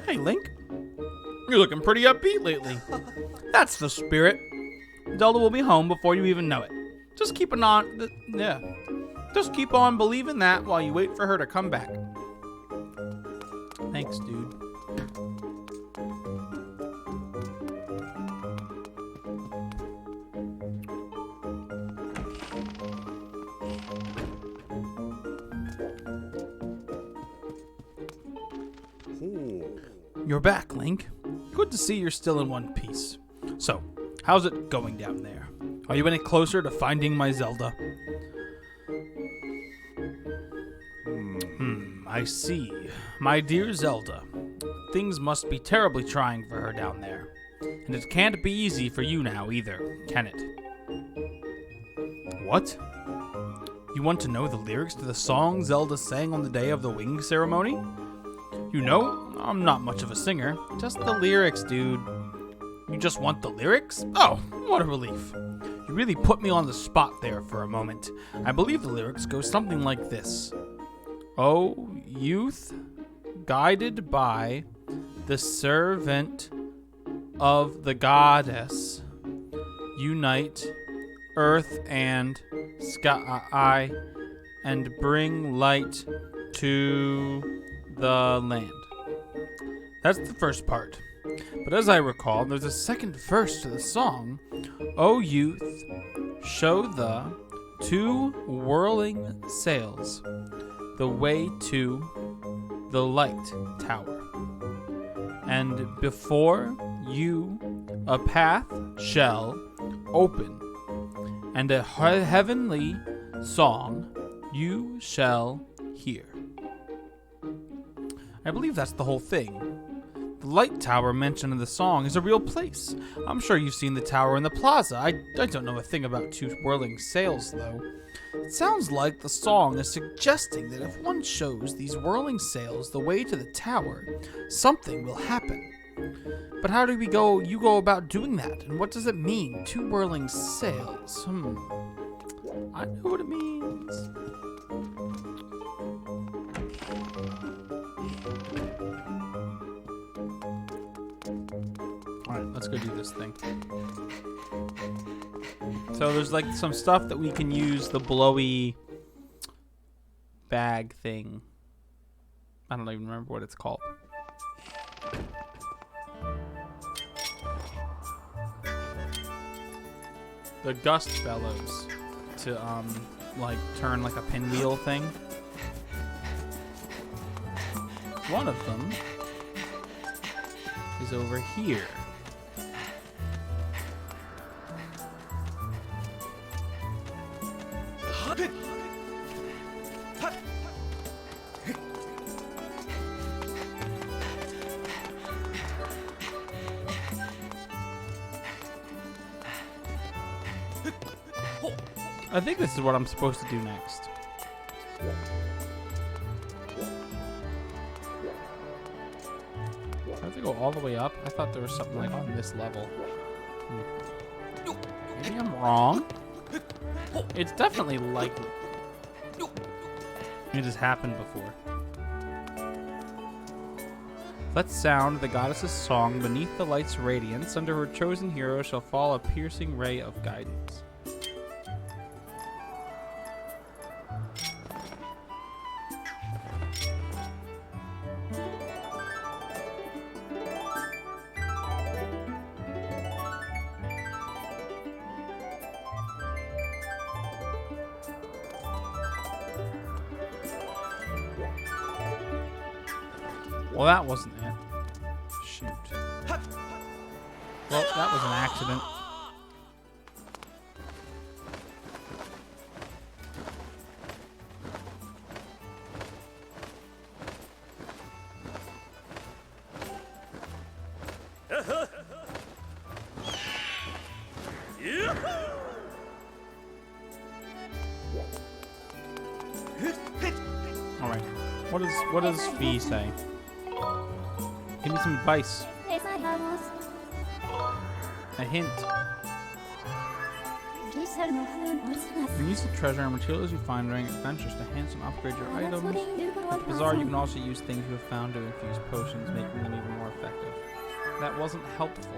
Hey, Link. You're looking pretty upbeat lately. That's the spirit. Zelda will be home before you even know it. Just keep Just keep on believing that while you wait for her to come back. Thanks, dude. You're back, Link. Good to see you're still in one piece. So, how's it going down there? Are you any closer to finding my Zelda? I see. My dear Zelda, things must be terribly trying for her down there. And it can't be easy for you now either, can it? What? You want to know the lyrics to the song Zelda sang on the day of the wing ceremony? You know, I'm not much of a singer. Just the lyrics, dude. You just want the lyrics? Oh, what a relief. You really put me on the spot there for a moment. I believe the lyrics go something like this. Oh, youth, guided by the servant of the goddess, unite earth and sky and bring light to the land. That's the first part. But as I recall, there's a second verse to the song. O youth, show the 2 whirling sails the way to the light tower. And before you a path shall open, and a heavenly song you shall hear. I believe that's the whole thing. The light tower mentioned in the song is a real place. I'm sure you've seen the tower in the plaza. I don't know a thing about 2 whirling sails, though. It sounds like the song is suggesting that if one shows these whirling sails the way to the tower, something will happen. But how do you go about doing that? And what does it mean, 2 whirling sails? I know what it means. Alright, let's go do this thing. So there's like some stuff that we can use, the blowy bag thing. I don't even remember what it's called. The gust bellows to like turn like a pinwheel thing. One of them is over here. I think this is what I'm supposed to do next. I have to go all the way up. I thought there was something like on this level. Maybe I'm wrong. It's definitely likely. It has happened before. Let's sound the goddess's song beneath the light's radiance. Under her chosen hero shall fall a piercing ray of guidance. Well, that wasn't it. Shoot. Well, that was an accident. All right. What does Fee say? Give me some advice. A hint. You use the treasure and materials you find during adventures to enhance and upgrade your items. With Bazaar, you can also use things you have found to infuse potions, making them even more effective. That wasn't helpful.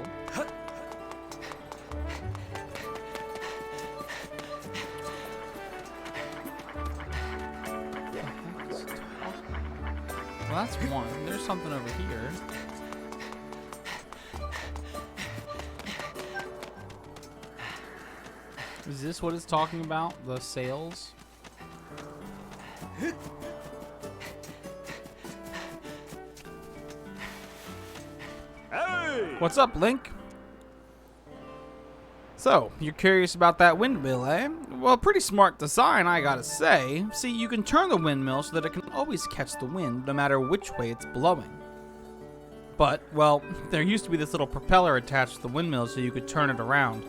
Well, that's one. There's something over here. Is this what it's talking about? The sails? Hey! What's up, Link? So, you're curious about that windmill, eh? Well, pretty smart design, I gotta say. See, you can turn the windmill so that it can always catch the wind, no matter which way it's blowing. But, well, there used to be this little propeller attached to the windmill so you could turn it around.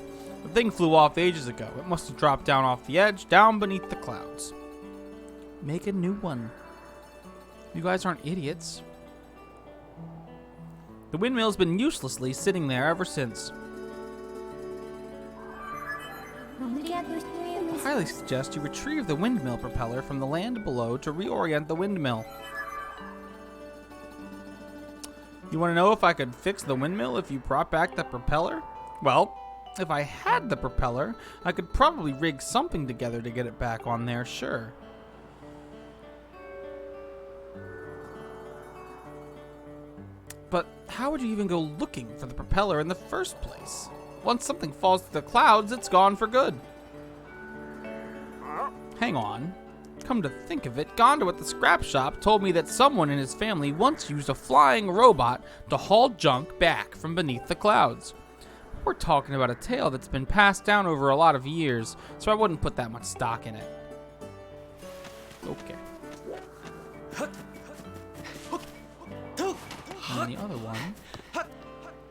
The thing flew off ages ago. It must have dropped down off the edge, down beneath the clouds. Make a new one. You guys aren't idiots. The windmill's been uselessly sitting there ever since. I highly suggest you retrieve the windmill propeller from the land below to reorient the windmill. You want to know if I could fix the windmill if you brought back the propeller? Well, if I had the propeller, I could probably rig something together to get it back on there, sure. But how would you even go looking for the propeller in the first place? Once something falls to the clouds, it's gone for good. Hang on. Come to think of it, Gondo at the scrap shop told me that someone in his family once used a flying robot to haul junk back from beneath the clouds. We're talking about a tale that's been passed down over a lot of years, so I wouldn't put that much stock in it. Okay. And the other one.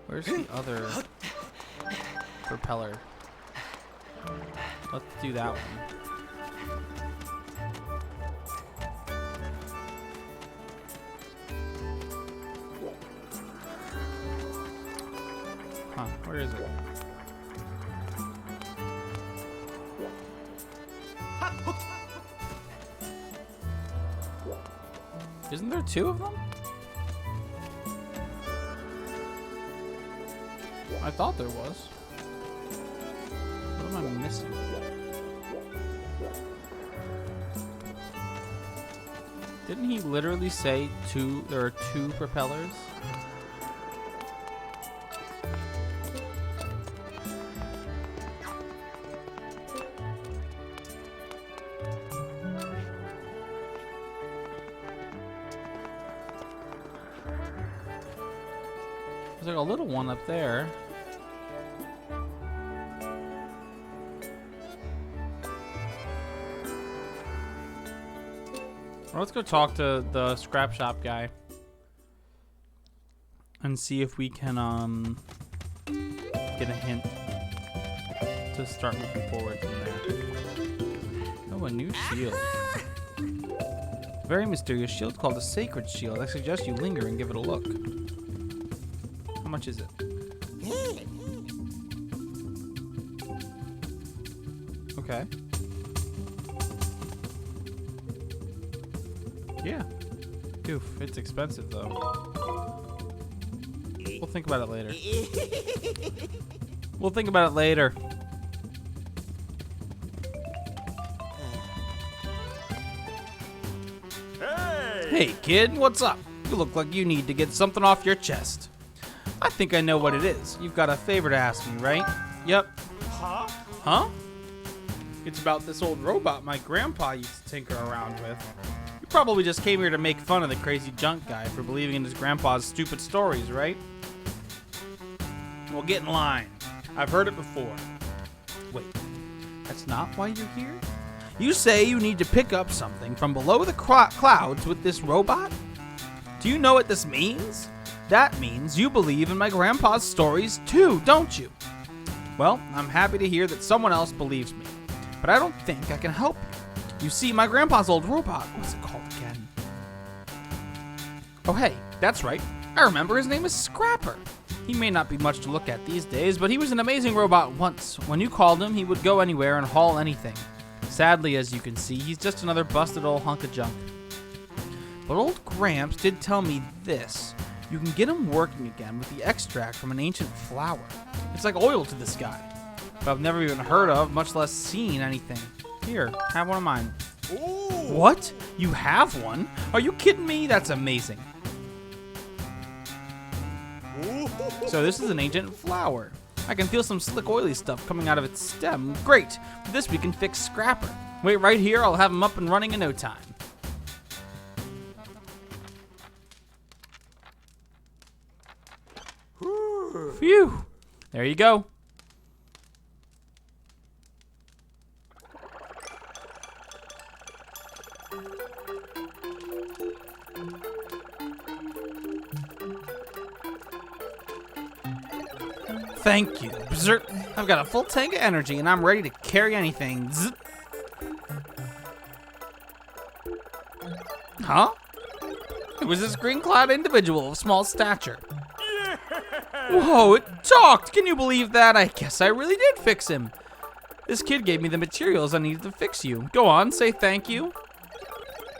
Where's the other propeller? Let's do that one. Huh, where is it? Isn't there two of them? I thought there was. What am I missing? Didn't he literally say there are two propellers? There's like a little one up there. Well, let's go talk to the scrap shop guy and see if we can get a hint to start moving forward from there. Oh, a new shield. Very mysterious shield called the Sacred Shield. I suggest you linger and give it a look. How much is it? Okay. Yeah. Oof, it's expensive though. We'll think about it later. We'll think about it later. Hey kid, what's up? You look like you need to get something off your chest. I think I know what it is. You've got a favor to ask me, right? Yep. Huh? Huh? It's about this old robot my grandpa used to tinker around with. You probably just came here to make fun of the crazy junk guy for believing in his grandpa's stupid stories, right? Well, get in line. I've heard it before. Wait, that's not why you're here? You say you need to pick up something from below the clouds with this robot? Do you know what this means? That means you believe in my grandpa's stories too, don't you? Well, I'm happy to hear that someone else believes me, but I don't think I can help you. You see, my grandpa's old robot, what's it called again? Oh hey, that's right. I remember his name is Scrapper. He may not be much to look at these days, but he was an amazing robot once. When you called him, he would go anywhere and haul anything. Sadly, as you can see, he's just another busted old hunk of junk. But old Gramps did tell me this. You can get him working again with the extract from an ancient flower. It's like oil to this guy, but I've never even heard of, much less seen anything. Here, have one of mine. Ooh. What? You have one? Are you kidding me? That's amazing. Ooh. So this is an ancient flower. I can feel some slick oily stuff coming out of its stem. Great. With this we can fix Scrapper. Wait right here, I'll have him up and running in no time. Phew. There you go. Thank you, Berserk. I've got a full tank of energy and I'm ready to carry anything. Zzz. Huh? It was this green-clad individual of small stature. Whoa, it talked! Can you believe that? I guess I really did fix him. This kid gave me the materials I needed to fix you. Go on, say thank you.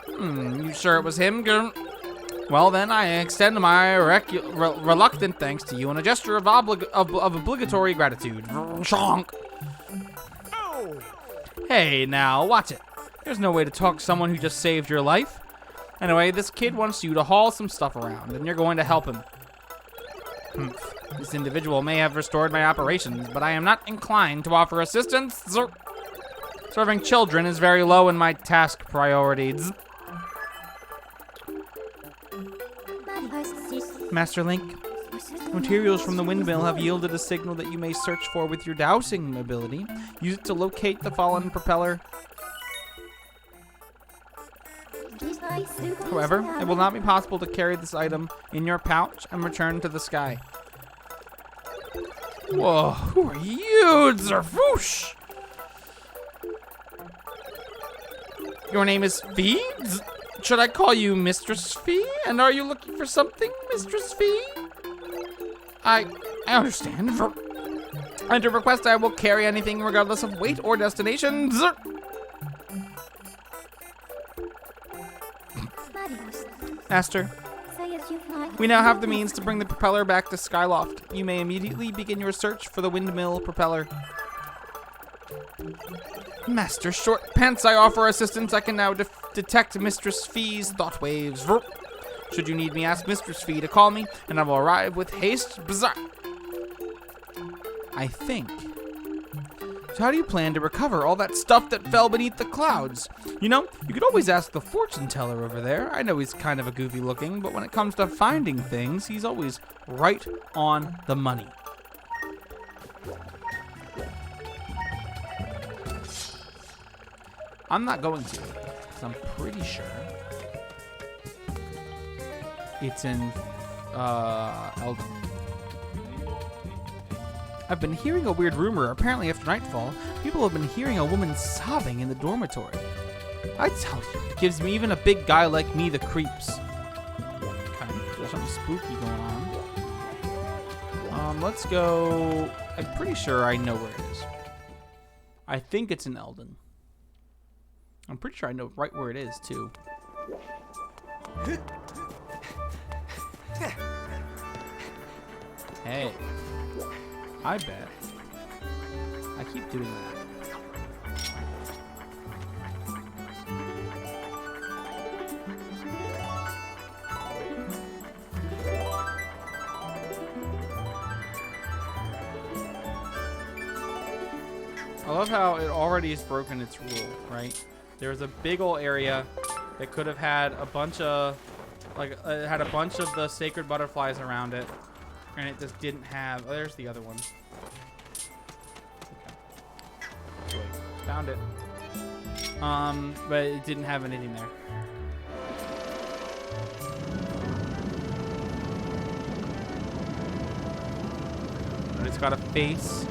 You sure it was him? Well, then, I extend my reluctant thanks to you in a gesture of obligatory gratitude. Shonk. Oh. Hey, now, watch it. There's no way to talk to someone who just saved your life. Anyway, this kid wants you to haul some stuff around, and you're going to help him. This individual may have restored my operations, but I am not inclined to offer assistance. Serving children is very low in my task priorities. Master Link, materials from the windmill have yielded a signal that you may search for with your dowsing ability. Use it to locate the fallen propeller. However, it will not be possible to carry this item in your pouch and return to the sky. Whoa, who are you, Zerfoosh? Your name is Fee? Should I call you Mistress Fee? And are you looking for something, Mistress Fee? I understand. And to request I will carry anything regardless of weight or destination. Master, we now have the means to bring the propeller back to Skyloft. You may immediately begin your search for the windmill propeller. Master Short Pants, I offer assistance. I can now detect Mistress Fee's thought waves. Should you need me, ask Mistress Fee to call me, and I will arrive with haste. Bizarre. I think. So how do you plan to recover all that stuff that fell beneath the clouds? You know, you could always ask the fortune teller over there. I know he's kind of a goofy looking, but when it comes to finding things, he's always right on the money. I'm not going to, because I'm pretty sure it's in Elden. I've been hearing a weird rumor. Apparently after nightfall, people have been hearing a woman sobbing in the dormitory. I tell you, it gives me even a big guy like me the creeps. Okay, there's something spooky going on. Let's go. I'm pretty sure I know where it is. I think it's in Elden. I'm pretty sure I know right where it is, too. Hey. I bet. I keep doing that. I love how it already has broken its rule, right? There's a big ol' area that could have had a bunch of, it had a bunch of the sacred butterflies around it, and it just didn't have. Oh, there's the other one. Okay. Found it. But it didn't have anything there. But it's got a face.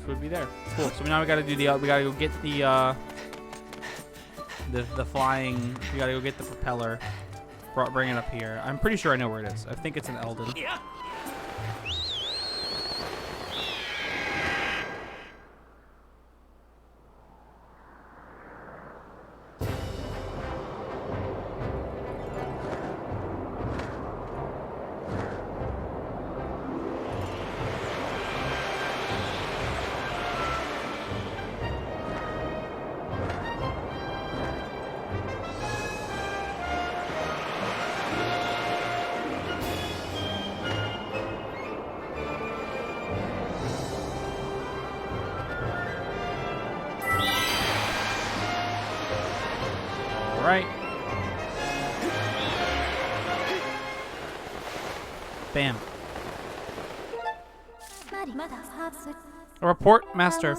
Would be there. Cool. So now we gotta do the. We gotta go get the flying. We gotta go get the propeller. Bring it up here. I'm pretty sure I know where it is. I think it's in Elden. Yeah. Right. Bam. A report, Master.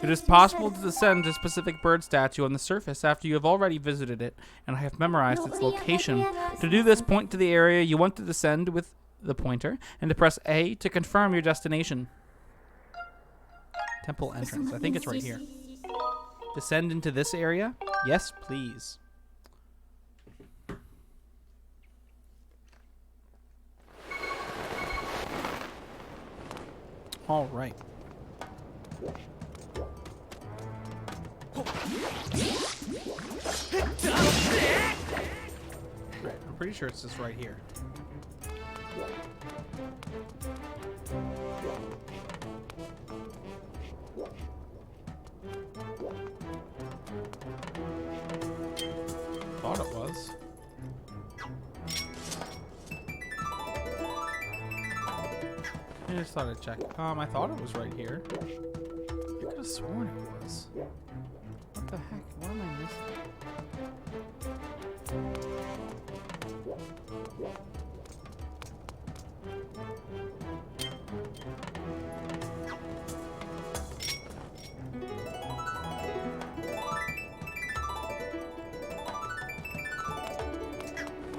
It is possible to descend to a specific bird statue on the surface after you have already visited it, and I have memorized its location. To do this, point to the area you want to descend with the pointer, and to press A to confirm your destination. Temple entrance. I think it's right here. Descend into this area? Yes, please. All right. Right, I'm pretty sure it's just right here. Thought it was. I just thought I'd check. I thought it was right here. I could have sworn it was. What the heck? What am I missing?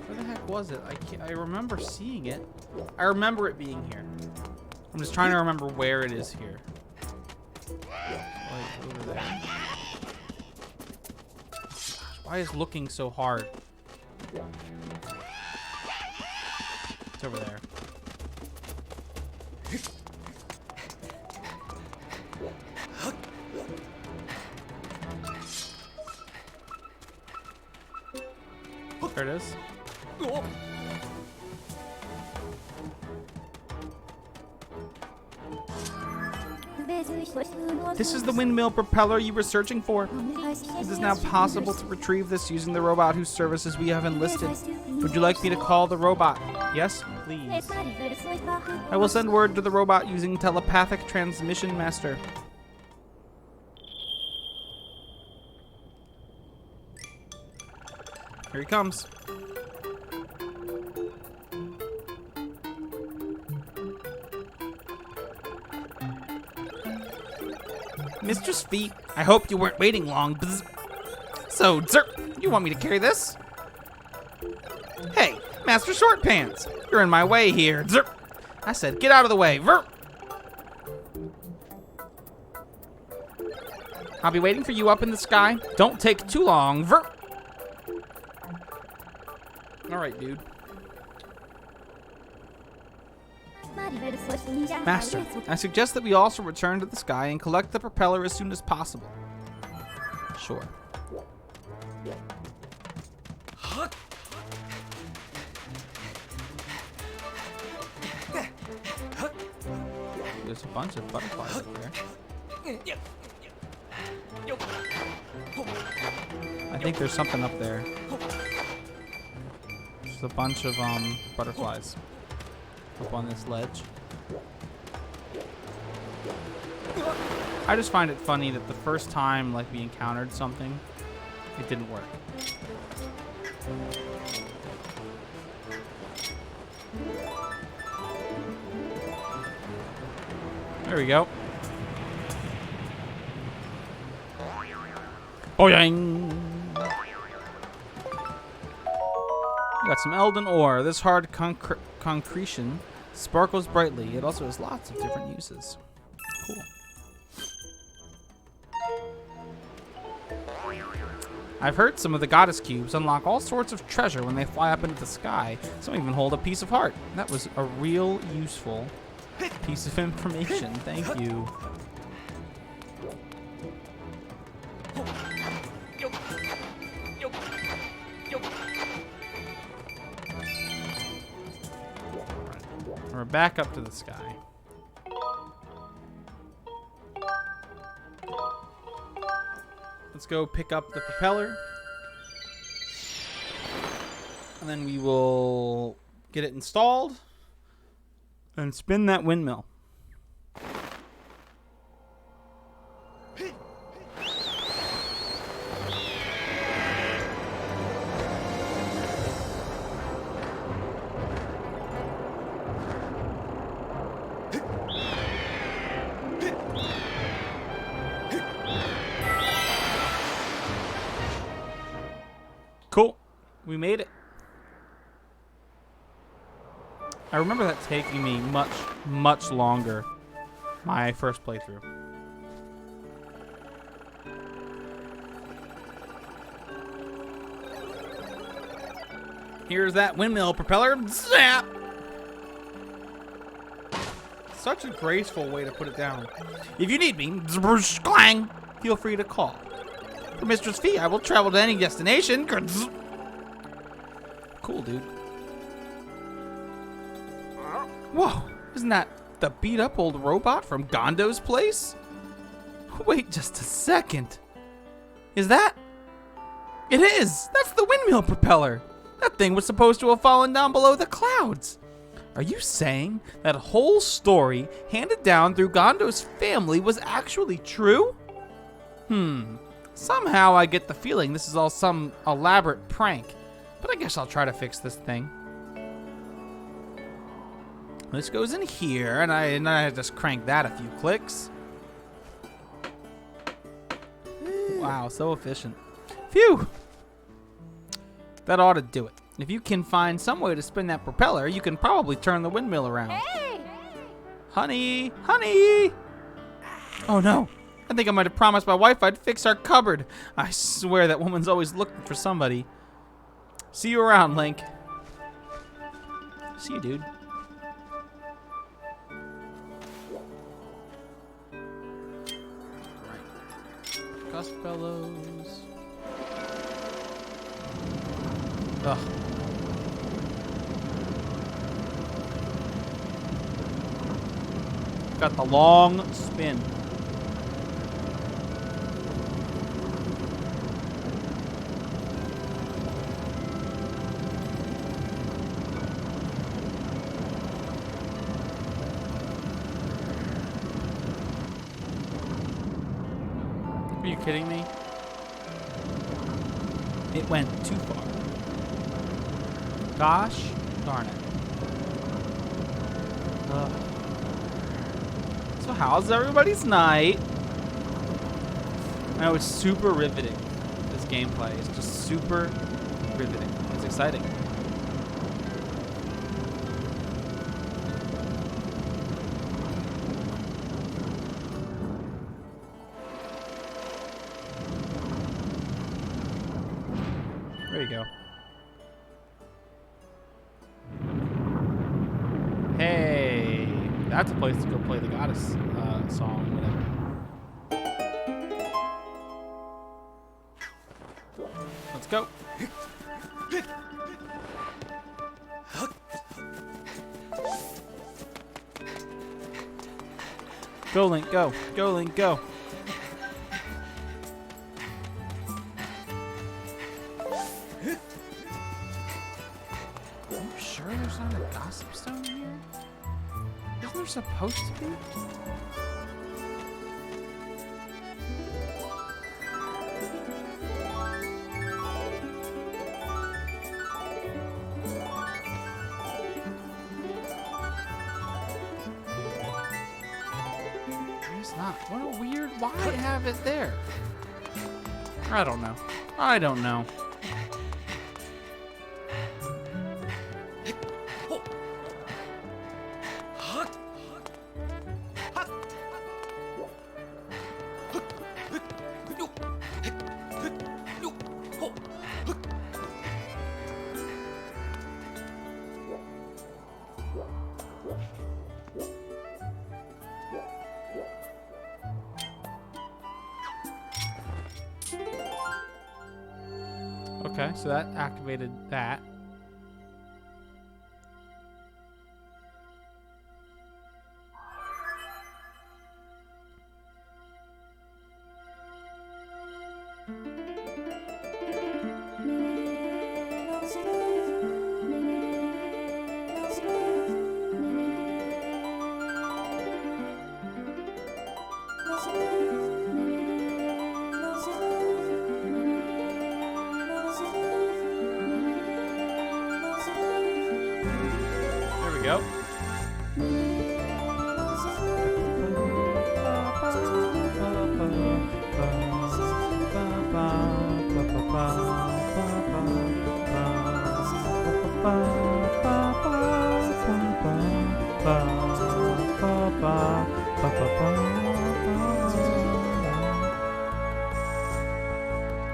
Where the heck was it? I remember seeing it. I remember it being here. I'm just trying to remember where it is here. Like over there. Gosh, why is looking so hard? It's over there. There it is. This is the windmill propeller you were searching for. It is now possible to retrieve this using the robot whose services we have enlisted. Would you like me to call the robot? Yes, please. I will send word to the robot using telepathic transmission master. Here he comes. Mistress Feet, I hope you weren't waiting long. Bzz. So, Zerp, you want me to carry this? Hey, Master Short Pants, you're in my way here. Zerp. I said, get out of the way. Verp. I'll be waiting for you up in the sky. Don't take too long. Verp. All right, dude. Master, I suggest that we also return to the sky and collect the propeller as soon as possible. Sure. There's a bunch of butterflies up there. I think there's something up there. There's a bunch of butterflies up on this ledge. I just find it funny that the first time like we encountered something, it didn't work. There we go. Boing! Got some Elden ore. This hard concretion sparkles brightly. It also has lots of different uses. Cool. I've heard some of the goddess cubes unlock all sorts of treasure when they fly up into the sky. Some even hold a piece of heart. That was a real useful piece of information. Thank you. We're back up to the sky. Let's go pick up the propeller. And then we will get it installed and spin that windmill. Cool. We made it. I remember that taking me much, much longer my first playthrough. Here's that windmill propeller. Zap! Such a graceful way to put it down. If you need me, clang, feel free to call. For Mistress Fee, I will travel to any destination. Cool, dude. Whoa, isn't that the beat-up old robot from Gondo's place? Wait just a second. Is that? It is! That's the windmill propeller! That thing was supposed to have fallen down below the clouds. Are you saying that whole story handed down through Gondo's family was actually true? Somehow I get the feeling this is all some elaborate prank, but I guess I'll try to fix this thing. This goes in here, and I just crank that a few clicks. Wow, so efficient. Phew! That ought to do it. If you can find some way to spin that propeller, you can probably turn the windmill around. Hey! Honey! Honey! Oh no! I think I might have promised my wife I'd fix our cupboard. I swear that woman's always looking for somebody. See you around, Link. See you, dude. Right. Gust bellows. Ugh. Got the long spin. Are you kidding me? It went too far. Gosh darn it. Ugh. So how's everybody's night? I know it's super riveting. This gameplay is just super riveting. It's exciting. There you go. Hey, that's a place to go play the goddess song. Let's go. Go, Link, go. Go, Link, go. Are you sure there's not a gossip stone here? Isn't there supposed to be? There's not. What a weird. Why have it there? I don't know. I don't know. Okay, so that activated that. There we go.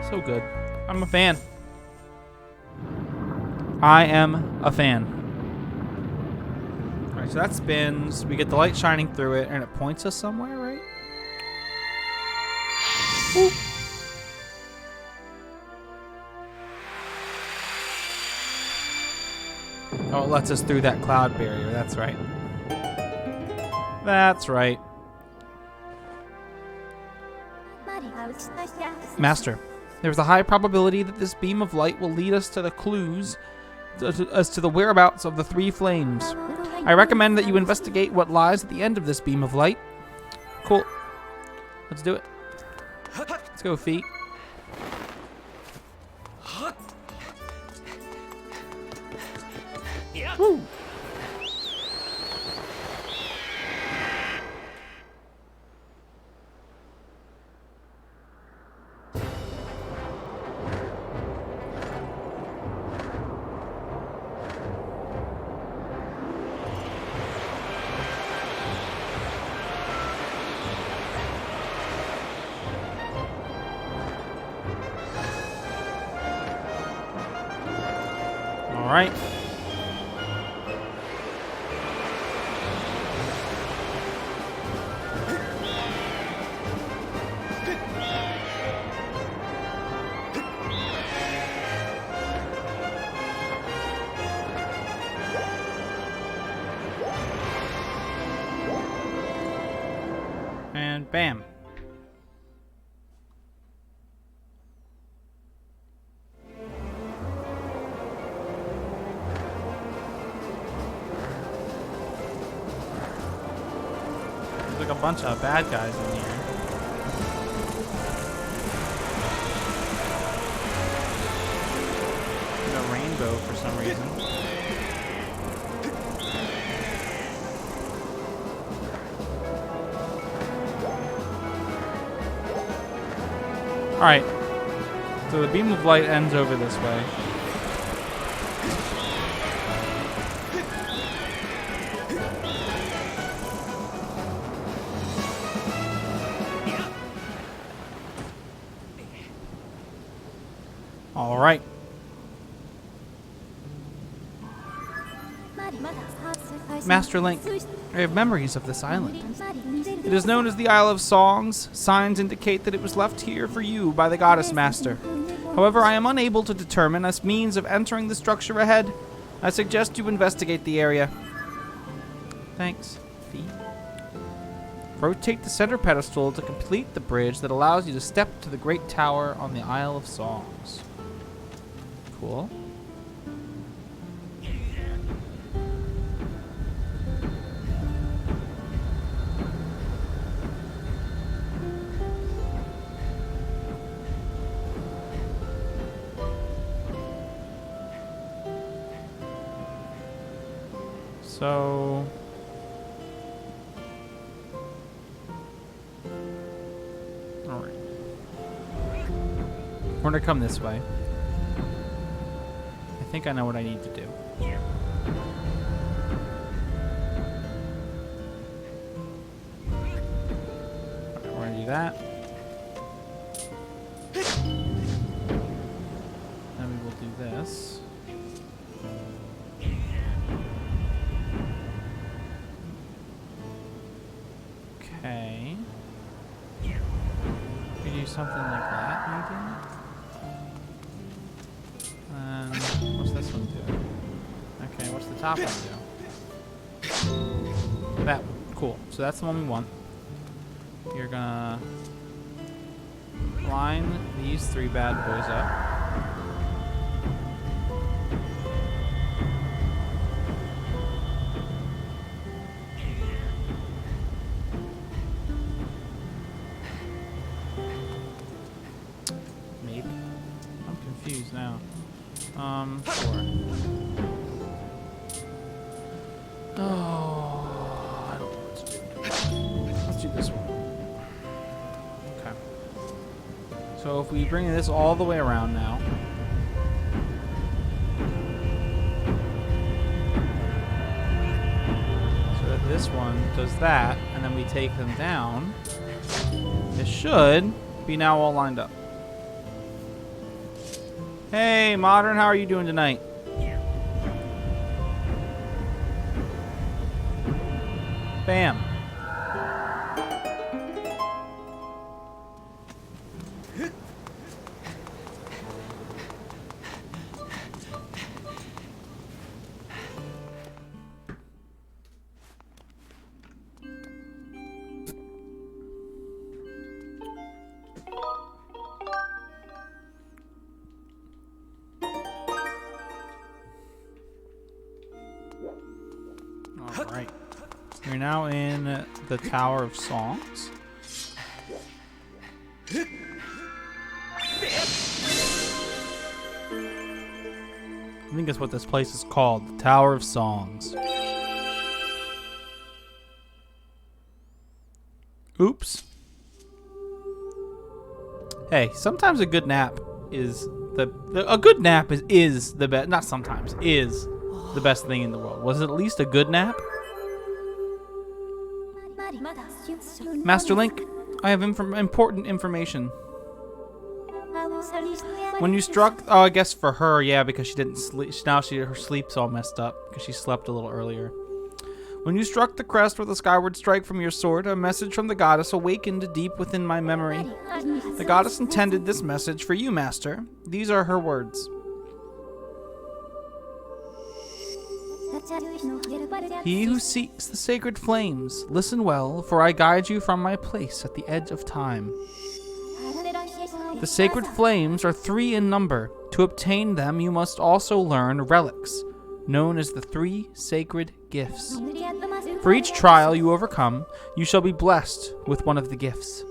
So good. I'm a fan. I am a fan. Alright, so that spins. We get the light shining through it, and it points us somewhere, right? Ooh. Oh, it lets us through that cloud barrier. That's right. That's right. Master, there's a high probability that this beam of light will lead us to the clues as to the whereabouts of the three flames. I recommend that you investigate what lies at the end of this beam of light. Cool. Let's do it. Let's go, feet. Woo! All right. And bam. There's like a bunch of bad guys in here. And a rainbow for some reason. Alright. So the beam of light ends over this way. Alright. Master Link, I have memories of this island. It is known as the Isle of Songs. Signs indicate that it was left here for you by the Goddess Master. However, I am unable to determine a means of entering the structure ahead. I suggest you investigate the area. Thanks, Fee. Rotate the center pedestal to complete the bridge that allows you to step to the great tower on the Isle of Songs. Cool. So all right. We're gonna come this way. I think I know what I need to do. Alright, we're gonna do that. Then we will do this. Okay. We do something like that, maybe? What's this one do? Okay, what's the top one do? That one. Cool. So that's the one we want. You're gonna line these three bad boys up. Maybe. I'm confused now. Sure. Oh, I don't know what to do. Let's do this one. Okay. So if we bring this all the way around now. So that this one does that, and then we take them down. It should be now all lined up. Hey, Modern, how are you doing tonight? Bam. right. You're now in the Tower of Songs. I think that's what this place is called, the Tower of Songs. Oops. Hey, sometimes a good nap is a good nap is the best. Not sometimes, is the best thing in the world. Was it at least a good nap? Master Link, I have important information. When you struck, oh, I guess for her, yeah, because she didn't sleep. Now her sleep's all messed up because she slept a little earlier. When you struck the crest with a skyward strike from your sword, a message from the goddess awakened deep within my memory. The goddess intended this message for you, Master. These are her words. He who seeks the sacred flames, listen well, for I guide you from my place at the edge of time. The sacred flames are 3 in number. To obtain them, you must also learn relics, known as the 3 sacred gifts. For each trial you overcome, you shall be blessed with one of the gifts.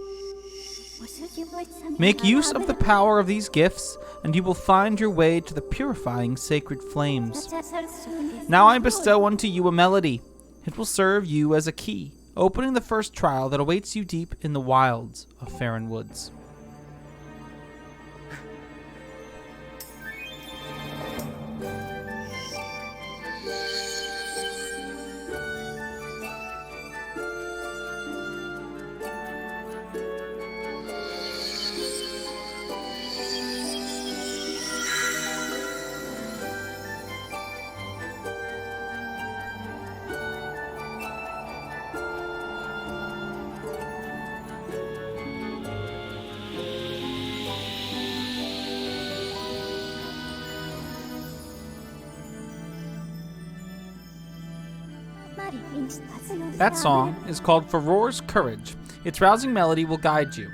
Make use of the power of these gifts, and you will find your way to the purifying sacred flames. Now I bestow unto you a melody. It will serve you as a key, opening the first trial that awaits you deep in the wilds of Faron Woods. That song is called Farore's Courage. Its rousing melody will guide you.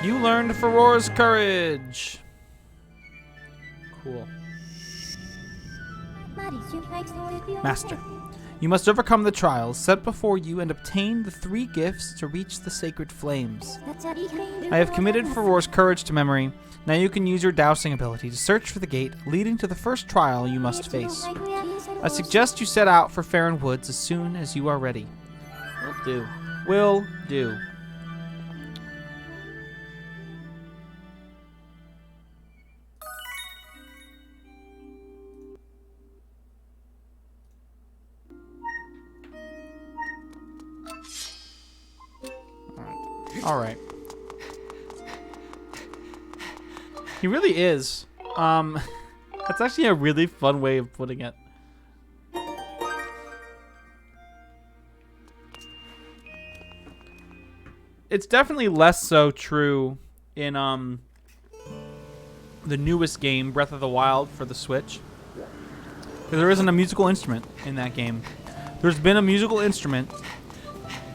You learned Farore's Courage. Cool. Master, you must overcome the trials set before you and obtain the 3 gifts to reach the sacred flames. I have committed Farore's Courage to memory. Now you can use your dowsing ability to search for the gate leading to the first trial you must face. I suggest you set out for Faron Woods as soon as you are ready. Will do. Will do. All right. He really is. That's actually a really fun way of putting it. It's definitely less so true in the newest game, Breath of the Wild, for the Switch. Because there isn't a musical instrument in that game. There's been a musical instrument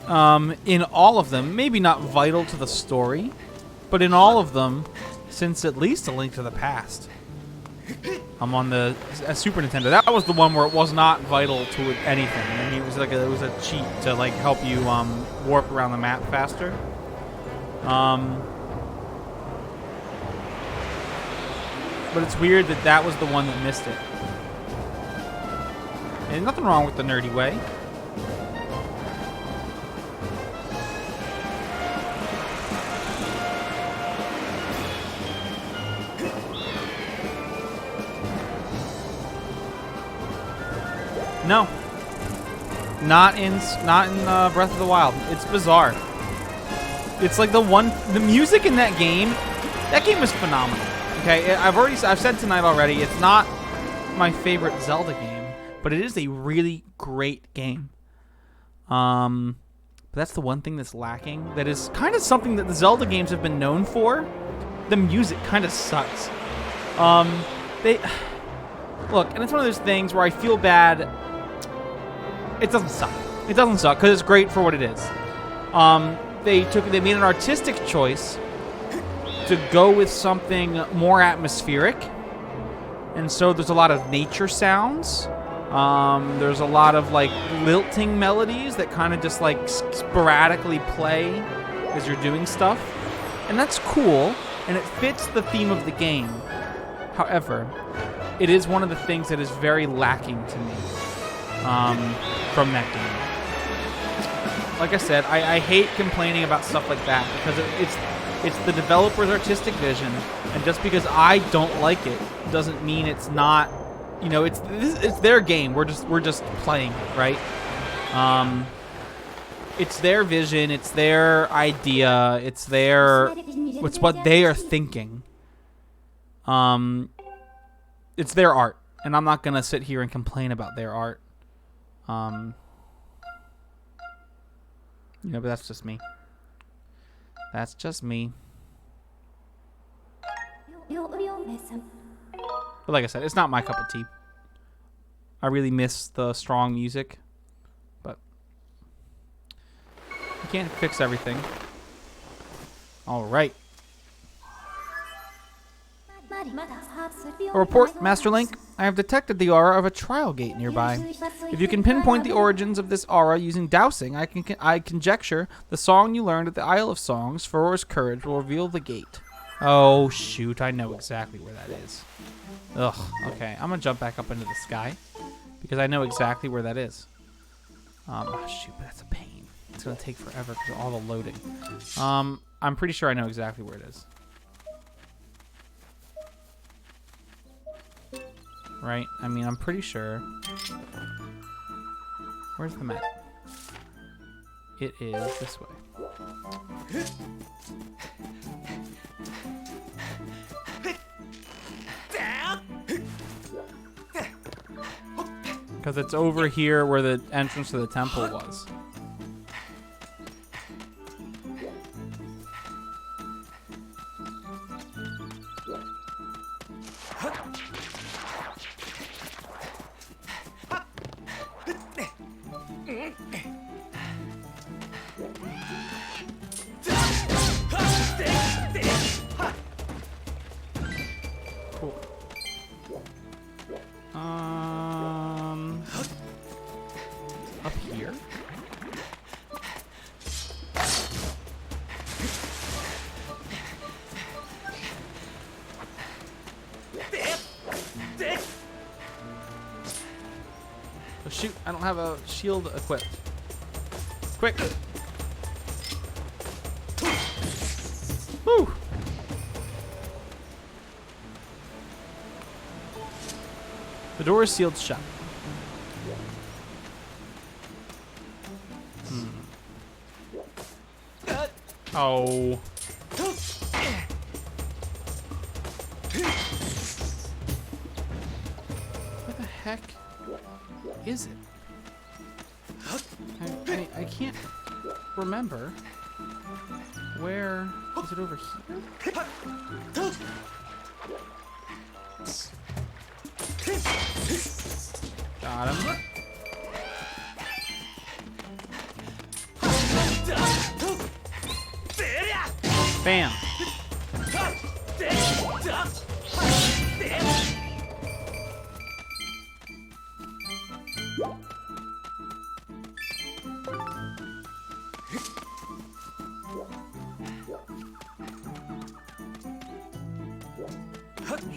in all of them, maybe not vital to the story, but in all of them since at least A Link to the Past. I'm on the Super Nintendo. That was the one where it was not vital to anything. I mean, it was like it was a cheat to like help you warp around the map faster. But it's weird that that was the one that missed it. And nothing wrong with the nerdy way. No, not in Breath of the Wild. It's bizarre. It's like the music in that game. That game is phenomenal. Okay, I've said tonight already. It's not my favorite Zelda game, but it is a really great game. But that's the one thing that's lacking. That is kind of something that the Zelda games have been known for. The music kind of sucks. They look, and it's one of those things where I feel bad. It doesn't suck. It doesn't suck because it's great for what it is. They made an artistic choice to go with something more atmospheric, and so there's a lot of nature sounds There's a lot of like lilting melodies that kind of just like sporadically play as you're doing stuff, and that's cool, and it fits the theme of the game. However, it is one of the things that is very lacking to me from that game. Like I said, I hate complaining about stuff like that because it's the developer's artistic vision, and just because I don't like it doesn't mean it's not. You know, it's their game. We're just playing it, right? It's their vision. It's their idea. It's what they are thinking. It's their art, and I'm not gonna sit here and complain about their art. You know, but that's just me. That's just me. But like I said, it's not my cup of tea. I really miss the strong music, but you can't fix everything. All right. A report, Master Link. I have detected the aura of a trial gate nearby. If you can pinpoint the origins of this aura using dowsing, I conjecture the song you learned at the Isle of Songs, Farore's Courage, will reveal the gate. Oh, shoot. I know exactly where that is. Ugh. Okay, I'm going to jump back up into the sky because I know exactly where that is. Oh, shoot, but that's a pain. It's going to take forever because of all the loading. I'm pretty sure I know exactly where it is. Right? I mean, I'm pretty sure. Where's the map? It is this way. Because it's over here where the entrance to the temple was. Cool. Up here? Oh shoot, I don't have a shield equipped. Quick! Woo! The door is sealed shut. Oh. What the heck is it? I can't remember. Where is it? Over here? Got him. Bam.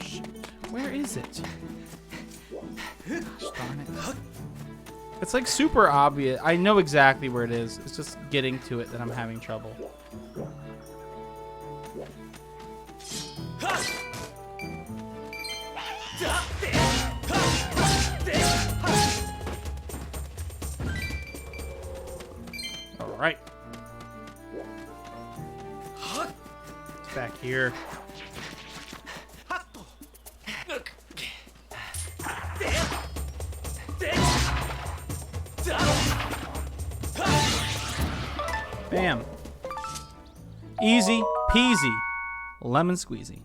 Shoot. Where is it? Gosh darn it. It's like super obvious. I know exactly where it is. It's just getting to it that I'm having trouble. All right. It's back here. Bam. Easy peasy. Lemon squeezy.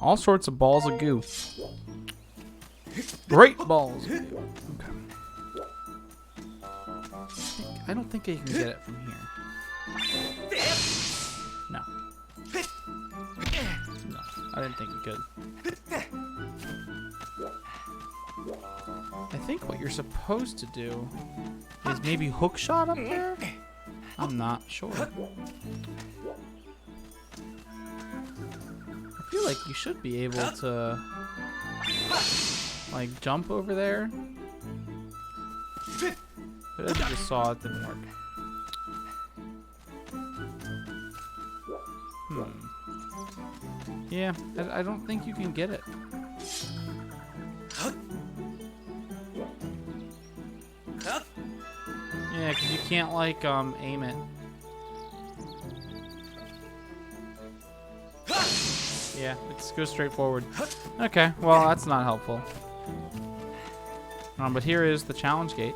All sorts of balls of goo. Great balls of goo. Okay. I don't think I can get it from here. No. No, I didn't think we could. think what you're supposed to do is maybe hook shot up there? I'm not sure. I feel like you should be able to like jump over there. But as you just saw, it didn't work. Yeah, I don't think you can get it. Yeah, because you can't like aim it. Yeah, it just goes straight forward. Okay, well that's not helpful. But here is the challenge gate.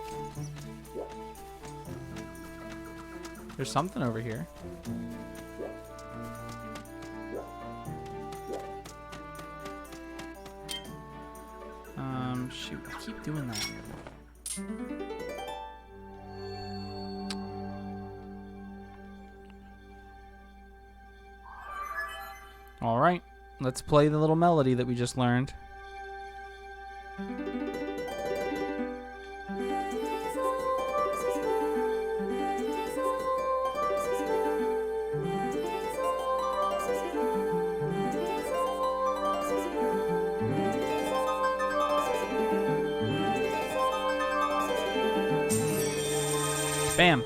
There's something over here. Shoot, I keep doing that. All right, let's play the little melody that we just learned. Bam.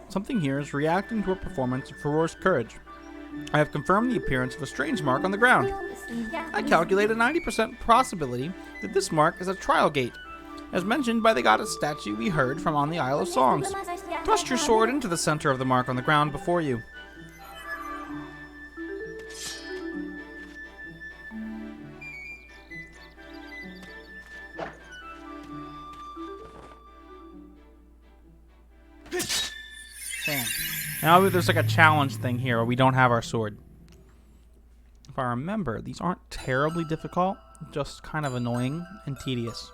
Something here is reacting to a performance of Farore's courage. I have confirmed the appearance of a strange mark on the ground. I calculate a 90% possibility that this mark is a trial gate, as mentioned by the goddess statue we heard from on the Isle of Songs. Thrust your sword into the center of the mark on the ground before you. Bam. Now there's like a challenge thing here where we don't have our sword. If I remember, these aren't terribly difficult, just kind of annoying and tedious.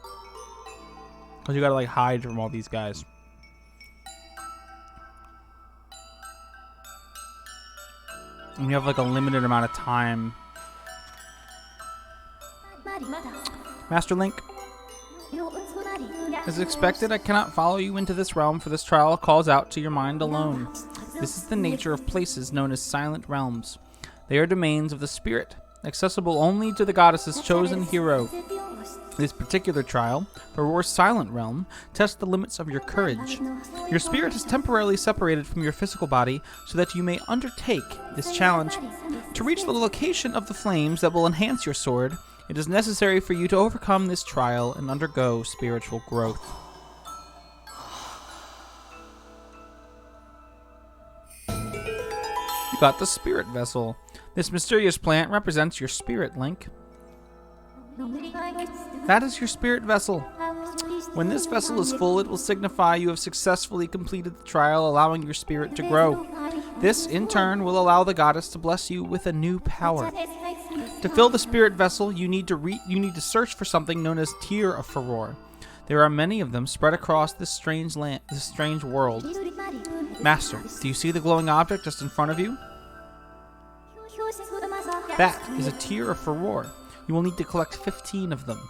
Because you gotta like hide from all these guys. And we have like a limited amount of time. Master Link. As expected, I cannot follow you into this realm, for this trial calls out to your mind alone. This is the nature of places known as silent realms. They are domains of the spirit, accessible only to the goddess's chosen hero. This particular trial, Farore's silent realm, tests the limits of your courage. Your spirit is temporarily separated from your physical body so that you may undertake this challenge. To reach the location of the flames that will enhance your sword, it is necessary for you to overcome this trial and undergo spiritual growth. You got the spirit vessel. This mysterious plant represents your spirit, Link. That is your spirit vessel. When this vessel is full, it will signify you have successfully completed the trial, allowing your spirit to grow. This, in turn, will allow the goddess to bless you with a new power. To fill the spirit vessel, you need to search for something known as Tear of Farore. There are many of them spread across this strange world. Master, do you see the glowing object just in front of you? That is a Tear of Farore. You will need to collect 15 of them.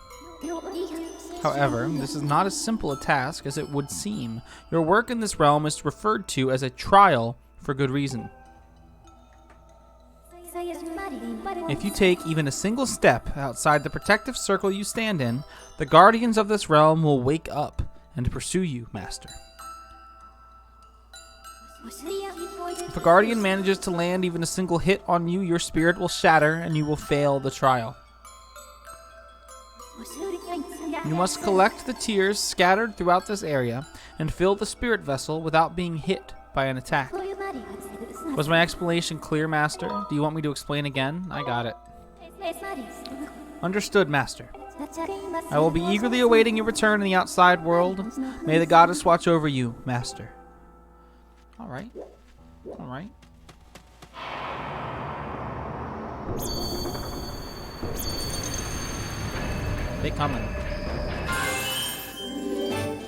However, this is not as simple a task as it would seem. Your work in this realm is referred to as a trial for good reason. If you take even a single step outside the protective circle you stand in, the guardians of this realm will wake up and pursue you, Master. If a guardian manages to land even a single hit on you, your spirit will shatter and you will fail the trial. You must collect the tears scattered throughout this area and fill the spirit vessel without being hit by an attack. Was my explanation clear, Master? Do you want me to explain again? I got it. Understood, Master. I will be eagerly awaiting your return in the outside world. May the goddess watch over you, Master. Alright. Alright. They coming.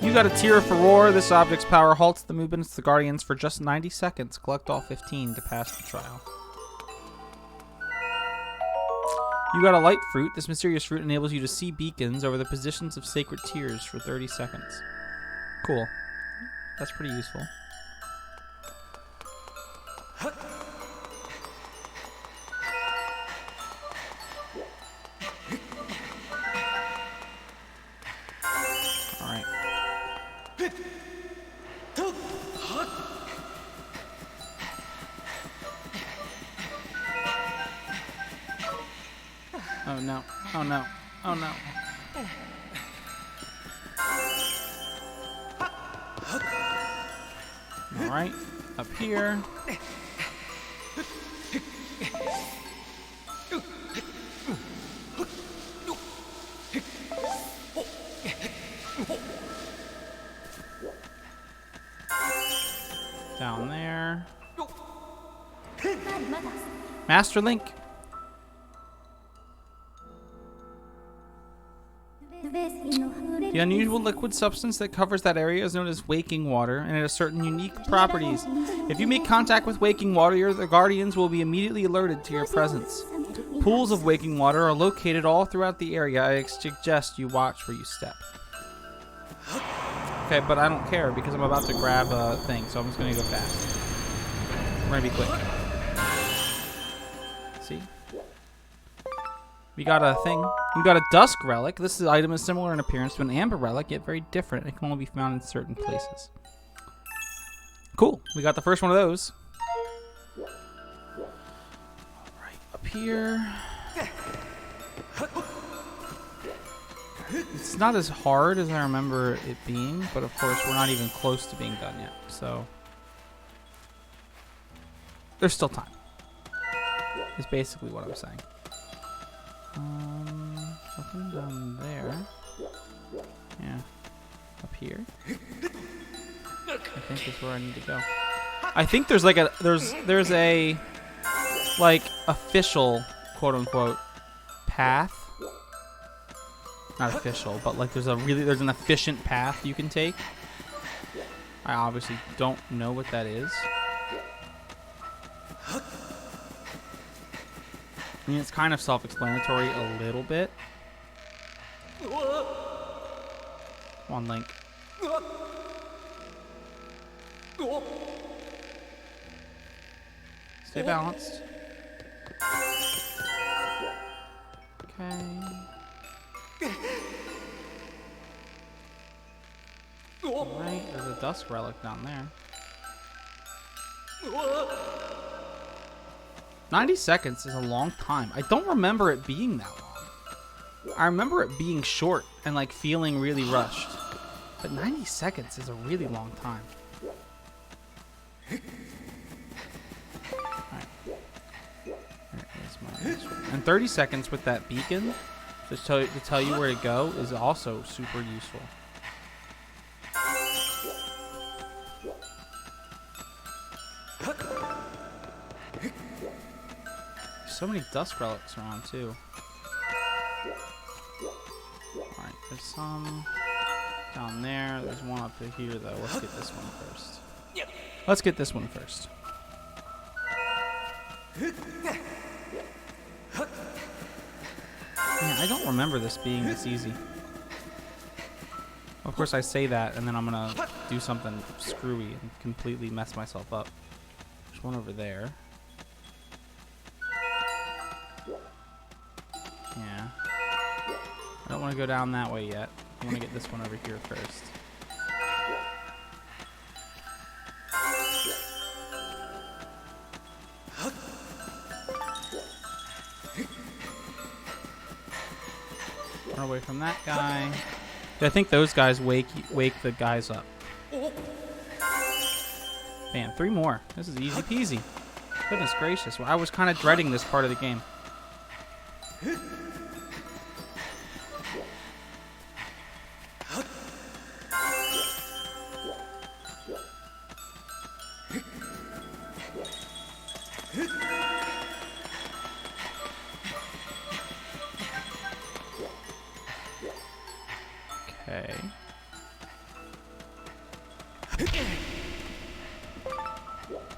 You got a tier for roar. This object's power halts the movements of the Guardians for just 90 seconds. Collect all 15 to pass the trial. You got a light fruit. This mysterious fruit enables you to see beacons over the positions of sacred tiers for 30 seconds. Cool. That's pretty useful. Alright. Oh no. Oh no. Oh no. Alright. Up here. Down there. Master Link. The unusual liquid substance that covers that area is known as waking water, and it has certain unique properties. If you make contact with waking water, the Guardians will be immediately alerted to your presence. Pools of waking water are located all throughout the area. I suggest you watch where you step. Okay, but I don't care because I'm about to grab a thing, so I'm just going to go fast. We're going to be quick. See? We got a thing. We got a dusk relic. This item is similar in appearance to an amber relic, yet very different. It can only be found in certain places. Cool. We got the first one of those. Alright, up here. It's not as hard as I remember it being, but of course we're not even close to being done yet, so there's still time. Is basically what I'm saying. Nothing down there. Yeah. Up here. I think is where I need to go. I think there's like there's a like official quote unquote path. Not official, but like there's an efficient path you can take. I obviously don't know what that is. I mean, it's kind of self-explanatory a little bit. Come on, Link. Stay balanced. Okay. Alright, there's a dusk relic down there. 90 seconds is a long time. I don't remember it being that long. I remember it being short and like feeling really rushed. But 90 seconds is a really long time. Alright. And 30 seconds with that beacon just to tell you where to go is also super useful. So many dust relics around too. Alright, there's some down there. There's one up here though. Let's get this one first. Let's get this one first. Man, I don't remember this being this easy. Of course I say that and then I'm gonna do something screwy and completely mess myself up. There's one over there. Yeah. I don't want to go down that way yet. I want to get this one over here first. Run away from that guy. I think those guys wake the guys up. Man, 3 more. This is easy peasy. Goodness gracious. Well, I was kind of dreading this part of the game.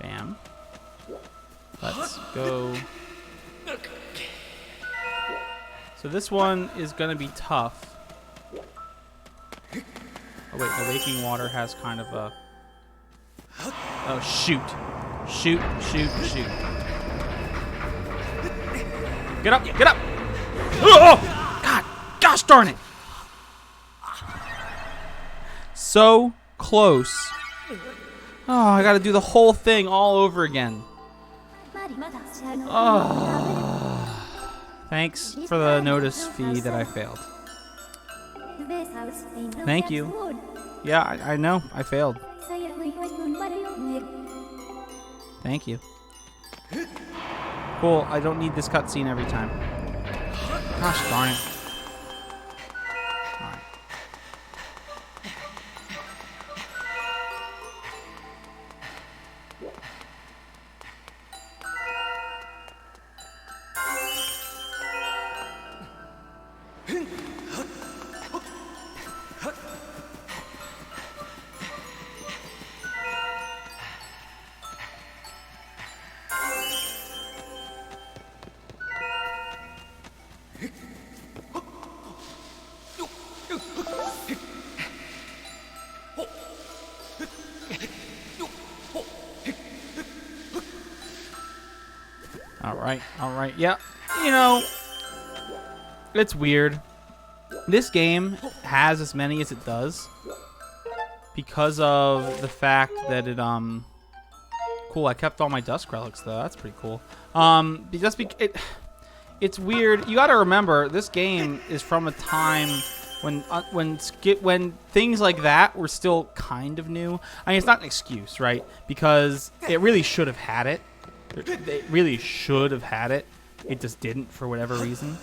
Bam. Let's go. So this one is going to be tough. Oh wait, the Waking Water has kind of a... Oh, shoot. Shoot, shoot, shoot. Get up, get up! Oh! God, gosh darn it! So close. Oh, I gotta do the whole thing all over again. Oh. Thanks for the notice fee that I failed. Thank you. Yeah, I know. I failed. Thank you. Cool. I don't need this cutscene every time. Gosh darn it. Alright. Alright, yeah. You know, it's weird. This game has as many as it does because of the fact that it, cool, I kept all my dusk relics, though. That's pretty cool. It's weird. You gotta remember, this game is from a time when things like that were still kind of new. I mean, it's not an excuse, right? Because it really should have had it. They really should have had it. It just didn't for whatever reason.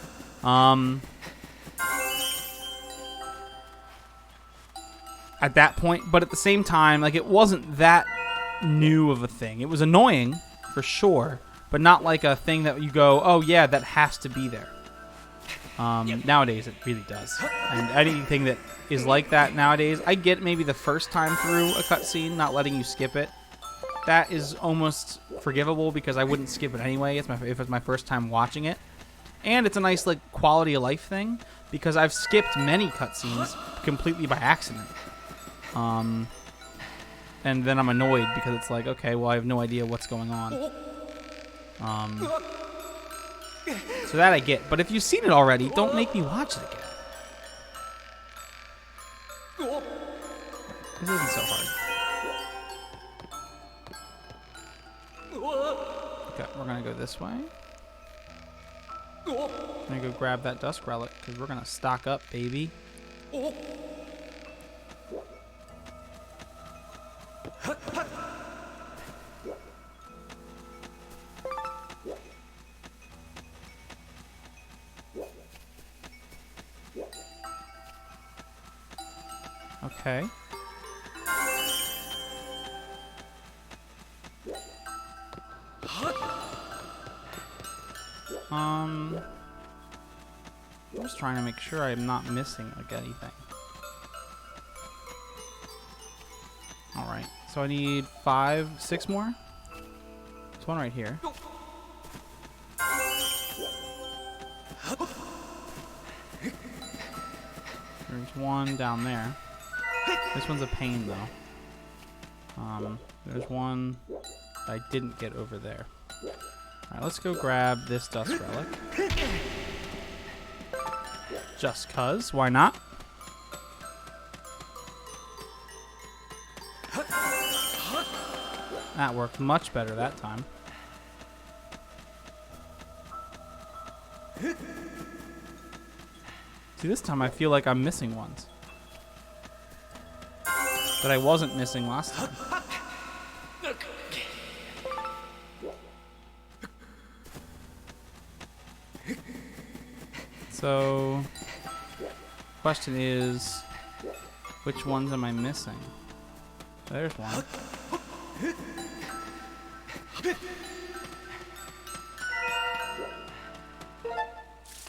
At that point, but at the same time, like, it wasn't that new of a thing. It was annoying for sure, but not like a thing that you go, oh yeah, that has to be there. Nowadays it really does, and anything that is like that nowadays, I get maybe the first time through a cutscene not letting you skip it. That is almost forgivable because I wouldn't skip it anyway. If it's my first time watching it, and it's a nice like quality of life thing because I've skipped many cutscenes completely by accident. And then I'm annoyed because it's like, okay, well I have no idea what's going on. So that I get, but if you've seen it already, don't make me watch it again. This isn't so hard. Okay, we're gonna go this way. I'm gonna go grab that dusk relic because we're gonna stock up, baby. Okay. I'm just trying to make sure I'm not missing like anything. Alright, so I need 6 more. There's one right here. There's one down there. This one's a pain though. There's one I didn't get over there. Alright, let's go grab this dust relic. Just cuz, why not? That worked much better that time. See, this time I feel like I'm missing ones that I wasn't missing last time. So, question is, which ones am I missing? There's one.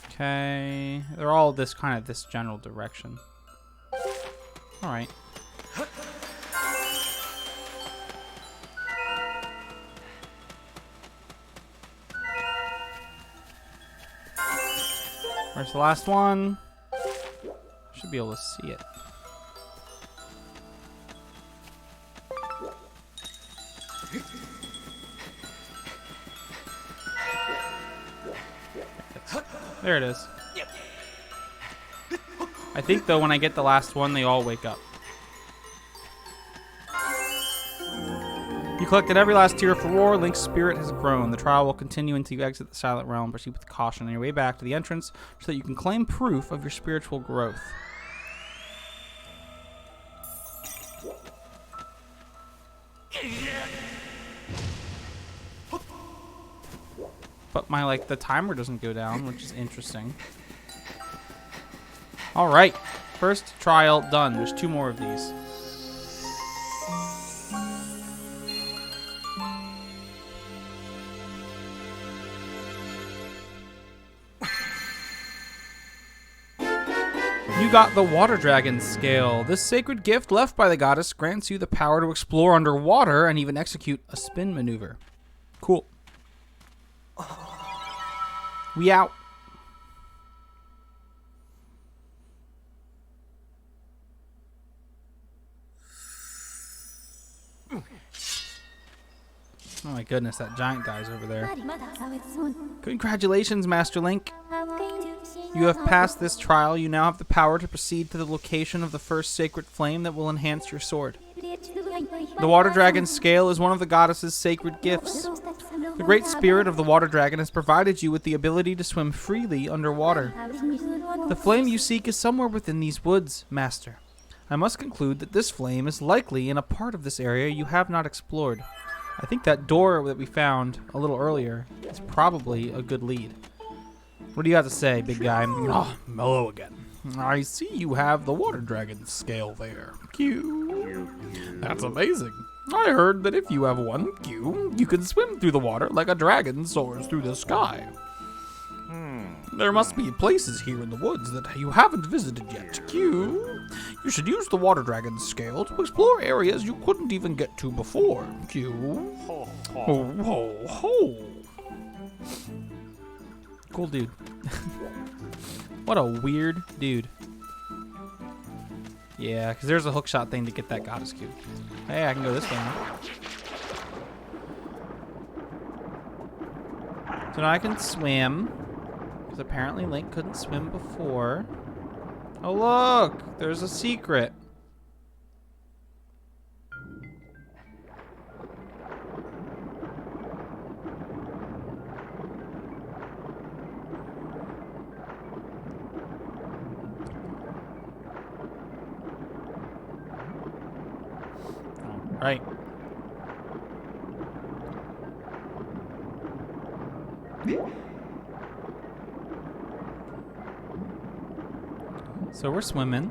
Okay, they're all this general direction. All right. Where's the last one? Should be able to see it. There it is. I think, though, when I get the last one, they all wake up. You collected every last tear for Roar. Link's spirit has grown. The trial will continue until you exit the Silent Realm. Proceed with caution on your way back to the entrance so that you can claim proof of your spiritual growth. But the timer doesn't go down, which is interesting. All right, first trial done. There's 2 more of these. You got the Water Dragon Scale. This sacred gift left by the goddess grants you the power to explore underwater and even execute a spin maneuver. Cool. We out. Oh my goodness, that giant guy's over there. Congratulations, Master Link. You have passed this trial. You now have the power to proceed to the location of the first sacred flame that will enhance your sword. The Water Dragon Scale is one of the goddess's sacred gifts. The great spirit of the Water Dragon has provided you with the ability to swim freely underwater. The flame you seek is somewhere within these woods, Master. I must conclude that this flame is likely in a part of this area you have not explored. I think that door that we found a little earlier is probably a good lead. What do you have to say, big guy? Oh, mellow again. I see you have the Water Dragon Scale there. Q. That's amazing. I heard that if you have one, Q, you can swim through the water like a dragon soars through the sky. There must be places here in the woods that you haven't visited yet, Q. You should use the Water Dragon Scale to explore areas you couldn't even get to before, Q. Ho, ho, ho. Cool dude. What a weird dude. Yeah, because there's a hookshot thing to get that goddess cube. Hey, I can go this way now. So now I can swim. Because apparently Link couldn't swim before. Oh look! There's a secret. Right. So we're swimming.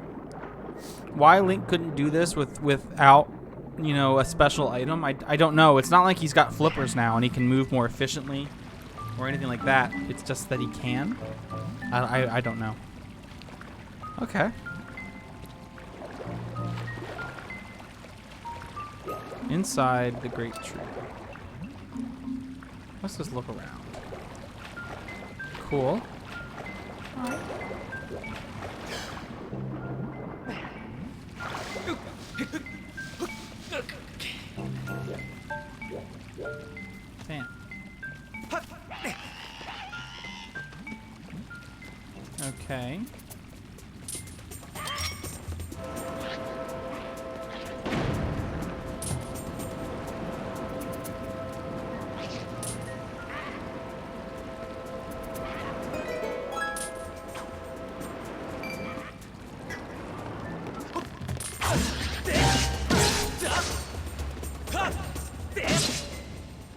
Why Link couldn't do this without, you know, a special item, I don't know. It's not like he's got flippers now and he can move more efficiently or anything like that. It's just that he can. I don't know. Okay. Inside the great tree. Let's just look around. Cool. Damn. Okay.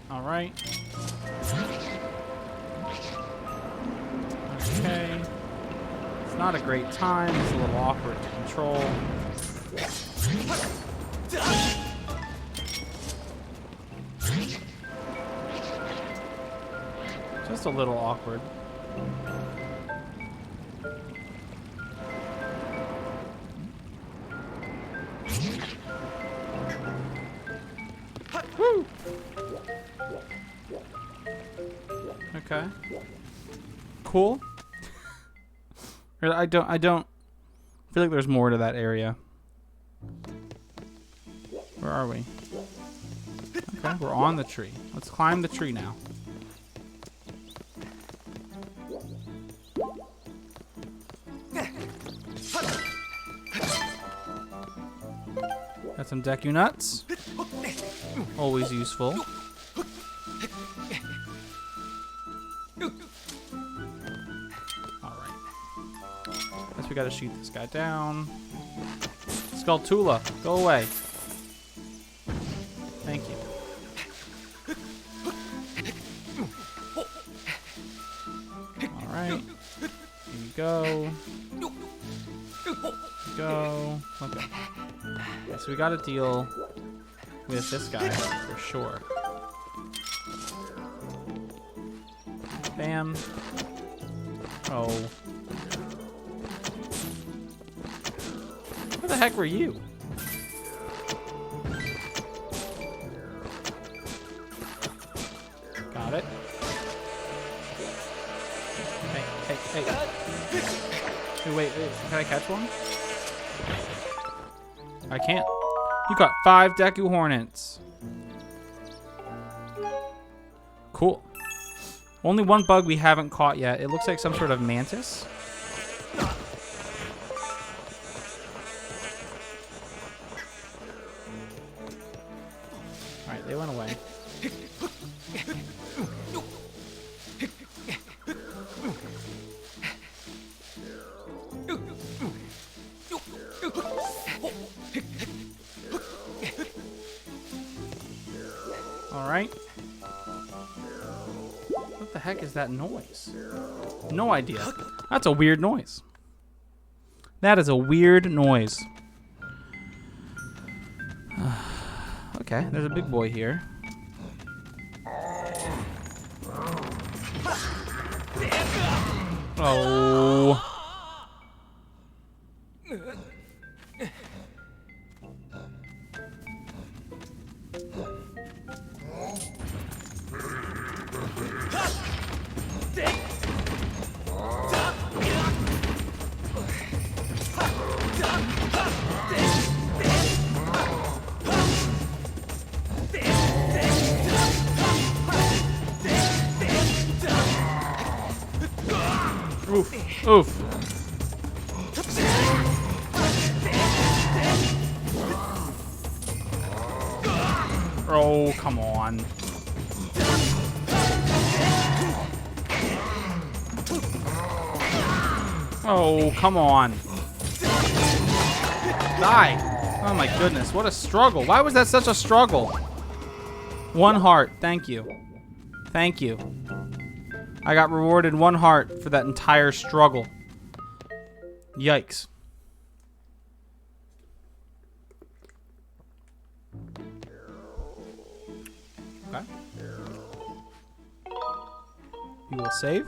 All right. Okay. It's not a great time. It's a little awkward to control. Just a little awkward. Woo! Okay. Cool. Or I don't feel like there's more to that area. Where are we? Okay, we're on the tree. Let's climb the tree now. Got some Deku nuts. Always useful. Alright. Guess we gotta shoot this guy down. Skulltula, go away. Thank you. Alright. Here we go. Go. Okay. Yeah, so we gotta deal with this guy for sure. Bam. Oh. Where the heck were you? Got it. Hey. Hey, wait, can I catch one? I can't. You got 5 Deku Hornets. Cool. Only one bug we haven't caught yet. It looks like some sort of mantis. Alright, they went away. Alright. What the heck is that noise? No idea. That's a weird noise. That is a weird noise. Okay, there's a big boy here. Oh. Oof. Oof. Oh, come on. Oh, come on. Die. Oh my goodness, what a struggle. Why was that such a struggle? 1 heart, thank you. Thank you. I got rewarded 1 heart for that entire struggle. Yikes. Okay. You will save.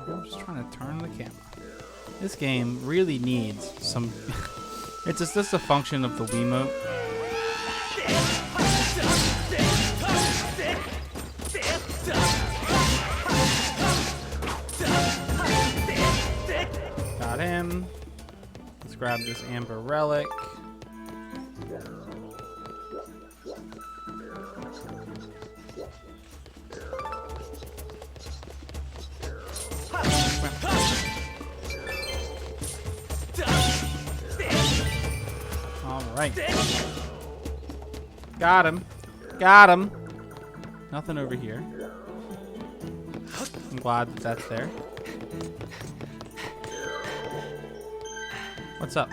I'm just trying to turn the camera. This game really needs some... It's just a function of the Wiimote. Got him. Let's grab this amber relic. Alright. Got him. Got him. Nothing over here. I'm glad that that's there. What's up?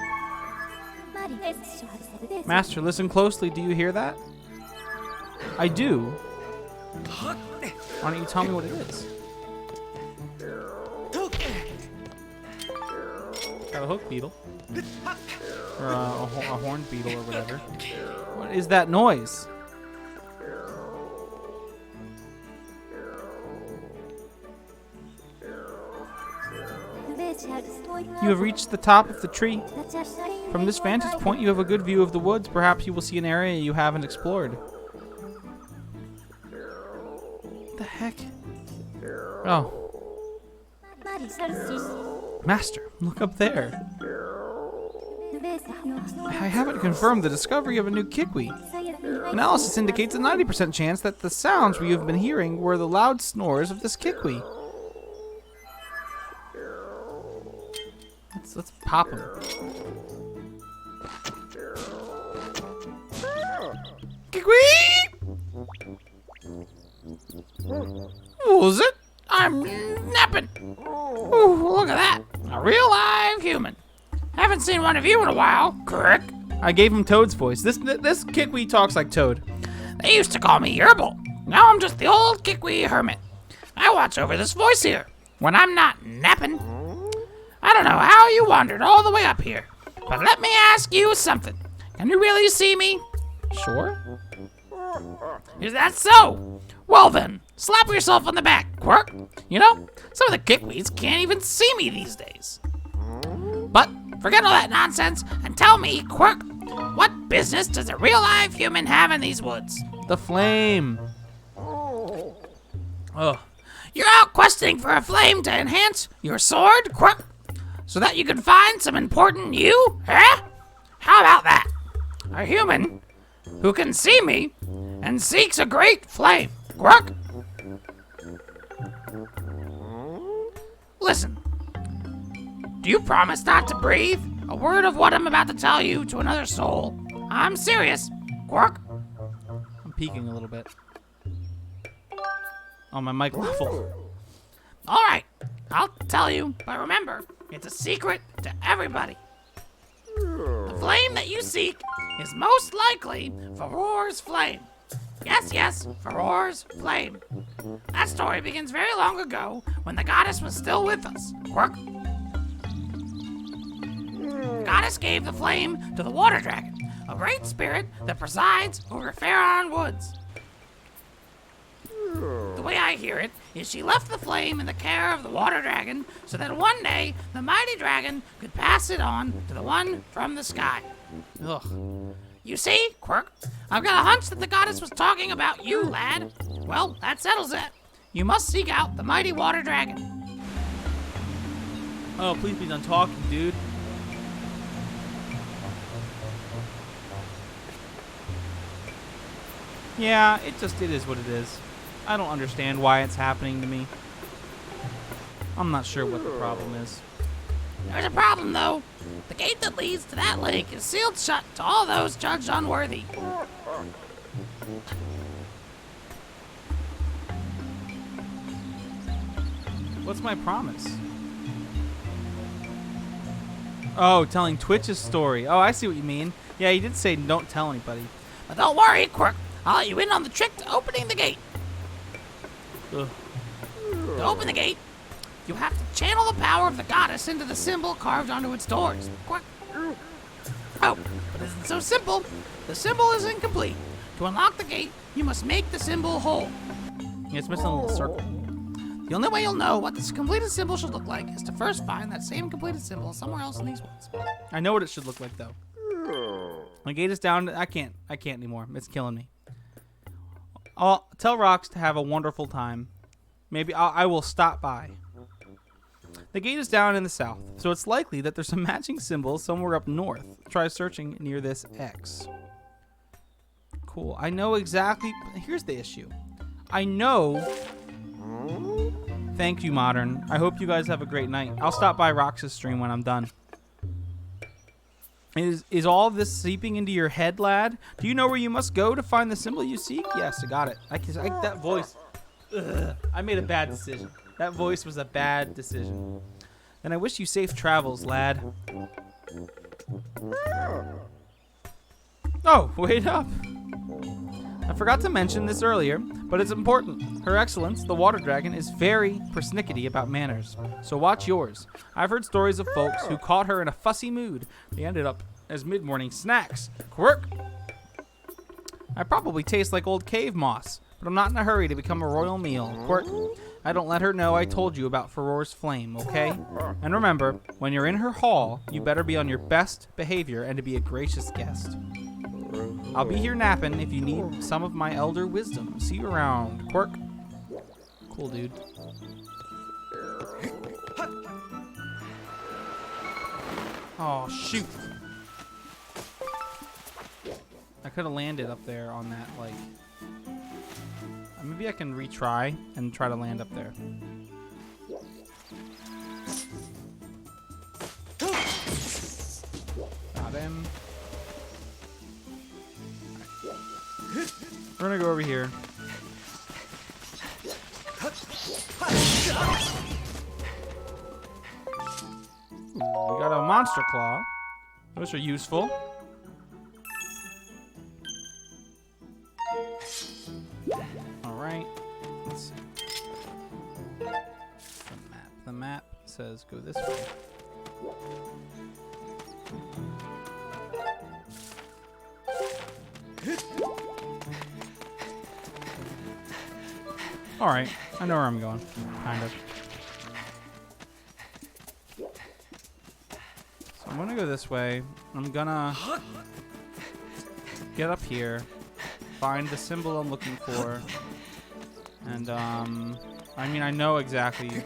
Master, listen closely. Do you hear that? I do. Why don't you tell me what it is? Got a hook beetle. Or a horned beetle or whatever. What is that noise? You have reached the top of the tree. From this vantage point, you have a good view of the woods. Perhaps you will see an area you haven't explored. the heck? Oh. Master, look up there. I haven't confirmed the discovery of a new Kikwi. Analysis indicates a 90% chance that the sounds we have been hearing were the loud snores of this Kikwi. Let's pop him. Kikwi! Who's it? I'm napping. Ooh, look at that. A real live human. Haven't seen one of you in a while. Correct? I gave him Toad's voice. This Kikwi talks like Toad. They used to call me Yerbil. Now I'm just the old Kikwi hermit. I watch over this voice here when I'm not napping. I don't know how you wandered all the way up here, but let me ask you something. Can you really see me? Sure. Is that so? Well then, slap yourself on the back, Quirk. You know, some of the Kikwis can't even see me these days. But forget all that nonsense and tell me, Quirk, what business does a real live human have in these woods? The flame. Oh. You're out questing for a flame to enhance your sword, Quirk? So that you can find some important you? Huh? How about that? A human who can see me and seeks a great flame. Quirk? Listen. Do you promise not to breathe a word of what I'm about to tell you to another soul? I'm serious. Quirk? I'm peeking a little bit. On my mic level. All right. I'll tell you, but remember, it's a secret to everybody. The flame that you seek is most likely Faror's flame. Yes, Faror's flame. That story begins very long ago when the goddess was still with us. Quirk? The goddess gave the flame to the water dragon, a great spirit that presides over Faron Woods. The way I hear it is she left the flame in the care of the water dragon so that one day the mighty dragon could pass it on to the one from the sky. Ugh. You see, Quirk, I've got a hunch that the goddess was talking about you, lad. Well, that settles it. You must seek out the mighty water dragon. Oh, please be done talking, dude. Yeah, it is what it is. I don't understand why it's happening to me. I'm not sure what the problem is. There's a problem, though. The gate that leads to that lake is sealed shut to all those judged unworthy. What's my promise? Oh, telling Twitch's story. Oh, I see what you mean. Yeah, he did say don't tell anybody. But don't worry, Quirk. I'll let you in on the trick to opening the gate. Ugh. To open the gate, you have to channel the power of the goddess into the symbol carved onto its doors. Quirk. Oh, but it isn't so simple. The symbol is incomplete. To unlock the gate, you must make the symbol whole. Yeah, it's missing a little circle. The only way you'll know what this completed symbol should look like is to first find that same completed symbol somewhere else in these woods. I know what it should look like, though. My gate is down. I can't anymore. It's killing me. I'll tell Rox to have a wonderful time. Maybe I will stop by. The gate is down in the south, so it's likely that there's a matching symbol somewhere up north. Try searching near this X. Cool. I know exactly. Here's the issue. I know. Thank you, Modern. I hope you guys have a great night. I'll stop by Rox's stream when I'm done. Is all of this seeping into your head, lad? Do you know where you must go to find the symbol you seek? Yes, I got it. That voice. Ugh, I made a bad decision. That voice was a bad decision. Then I wish you safe travels, lad. Oh, wait up. I forgot to mention this earlier, but it's important. Her Excellence, the Water Dragon, is very persnickety about manners, so watch yours. I've heard stories of folks who caught her in a fussy mood. They ended up as mid-morning snacks. Quirk! I probably taste like old cave moss, but I'm not in a hurry to become a royal meal. Quirk, I don't let her know I told you about Faror's flame, okay? And remember, when you're in her hall, you better be on your best behavior and to be a gracious guest. I'll be here napping if you need some of my elder wisdom. See you around, Quirk. Cool, dude. Oh, shoot. I could have landed up there on that, like... Maybe I can retry and try to land up there. Got him. We're gonna go over here. Ooh, we got a monster claw. Those are useful. Alright. Let's see. The map says go this way. Alright, I know where I'm going. Kind of. So I'm gonna go this way. I'm gonna get up here, find the symbol I'm looking for, and I mean, I know exactly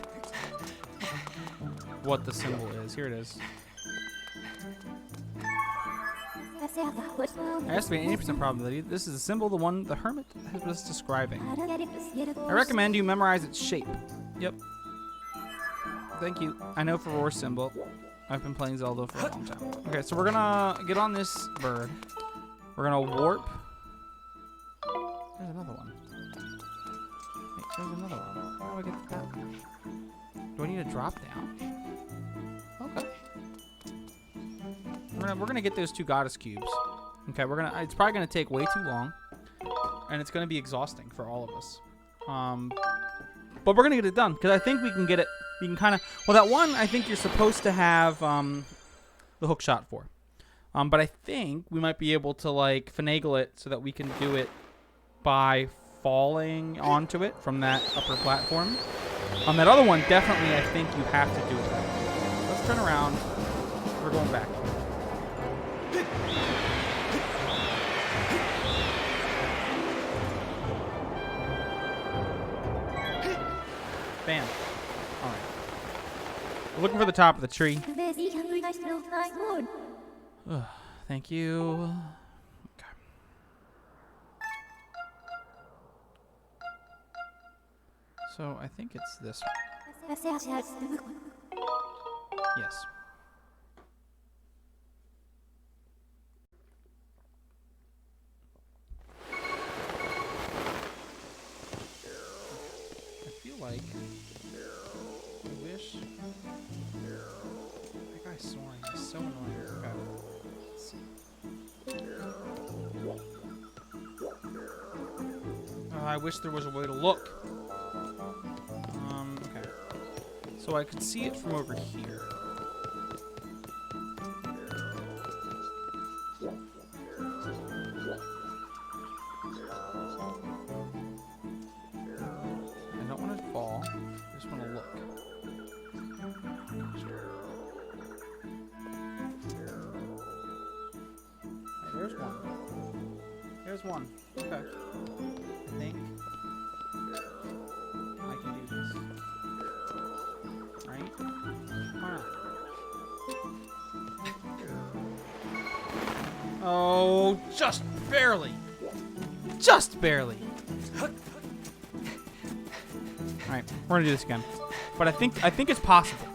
what the symbol is. Here it is. I estimate 80% probability. This is a symbol the one the hermit was describing. I recommend you memorize its shape. Yep. Thank you. I know for roar symbol. I've been playing Zelda for a long time. Okay, so we're gonna get on this bird. We're gonna warp. There's another one. Wait, there's another one. How do I get to that one? Do I need to drop down? Okay. We're gonna get those 2 goddess cubes. Okay, it's probably gonna take way too long, and it's gonna be exhausting for all of us. But we're gonna get it done because I think we can get it. We can kind of. Well, that one I think you're supposed to have the hook shot for. But I think we might be able to like finagle it so that we can do it by falling onto it from that upper platform. On that other one, definitely I think you have to do it. Let's turn around. We're going back. Bam. All right. We're looking for the top of the tree. Thank you. Okay. So I think it's this one. Yes. I feel like I wish that guy's soaring is so annoying. Okay. Let's see. I wish there was a way to look. Okay. So I could see it from over here. I don't want to fall. I just want to look. Hey, there's one. There's one. Okay. I think I can do this. Right? Why not? Oh, just barely. Just barely. Alright, we're gonna do this again. But I think it's possible.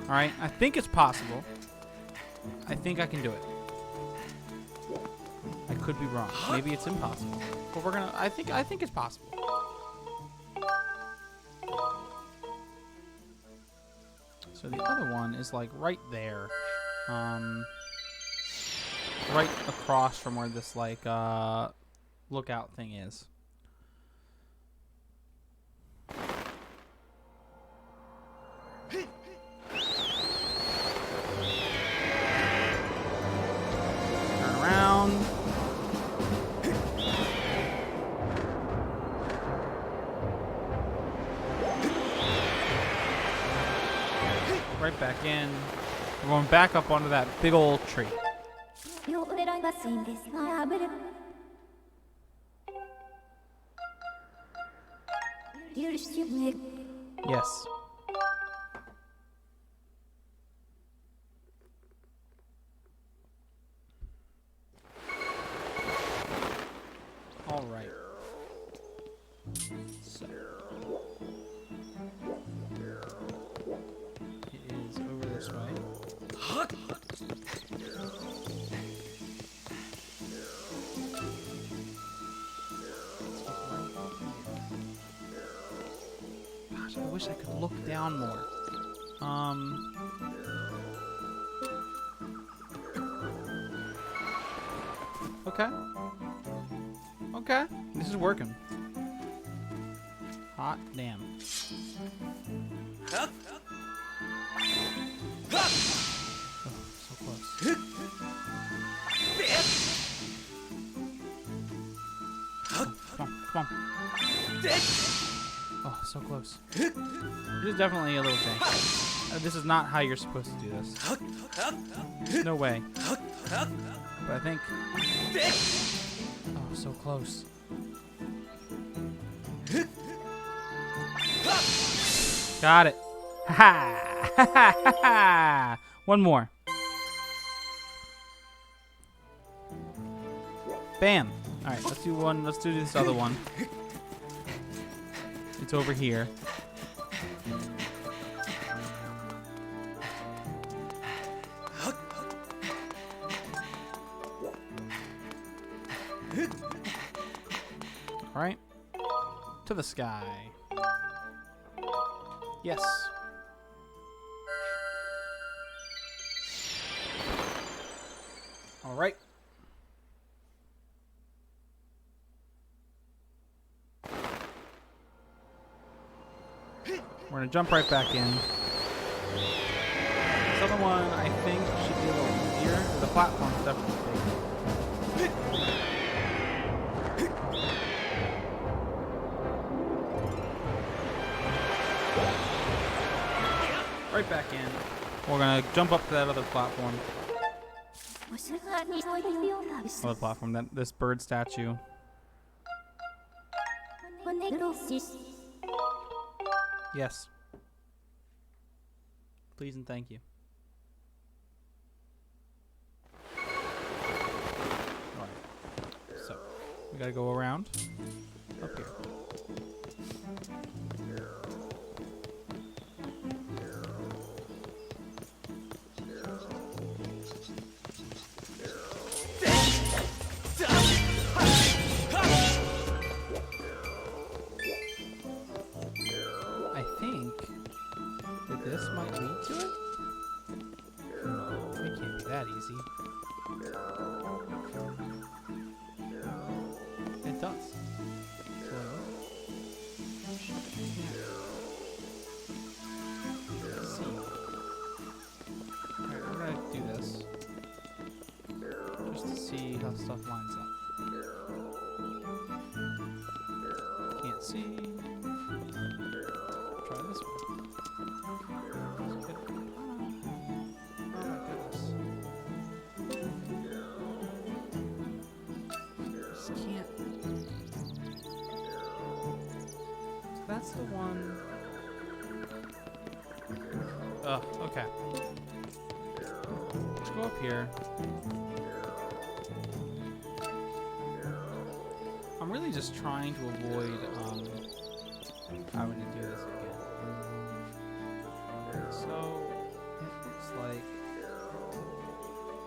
Alright? I think it's possible. I think I can do it. I could be wrong. Maybe it's impossible. But we're gonna I think it's possible. So the other one is like right there. Right across from where this like lookout thing is. Turn around. Right back in. We're going back up onto that big old tree. Yes. All right. So it is over this way. Gosh, I wish I could look down more. Okay. Okay. This is working. Hot damn. Oh, so close. Come on, come on. Oh, so close. This is definitely a little jank. This is not how you're supposed to do this. No way. But I think... Oh, so close. Got it. Ha ha ha ha! One more. Bam. All right, let's do one. Let's do this other one. It's over here. All right. To the sky. Yes. All right. We're gonna jump right back in. This other one, I think, should be a little easier. The platform's definitely big. Right back in. We're gonna jump up to that other platform. Other platform, this bird statue. Yes. Please and thank you. Alright. So, we gotta go around. Up here. This might lead to it? It can't be that easy. It does. Let's see. Alright, we're gonna do this. Just to see how stuff lines up. Can't see. Try this one. That's the one. Okay. Let's go up here. I'm really just trying to avoid having to do this again. So it looks like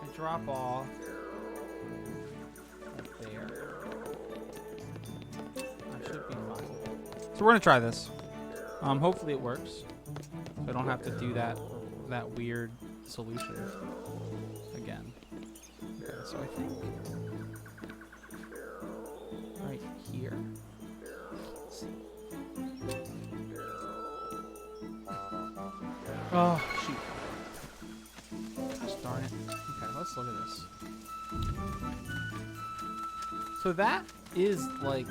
I drop off up there. I should be fine. So we're gonna try this. Hopefully it works. So I don't have to do that weird solution again. Okay, so I think right here. Let's see. Oh shoot! Gosh darn it. Okay, let's look at this. So that is like.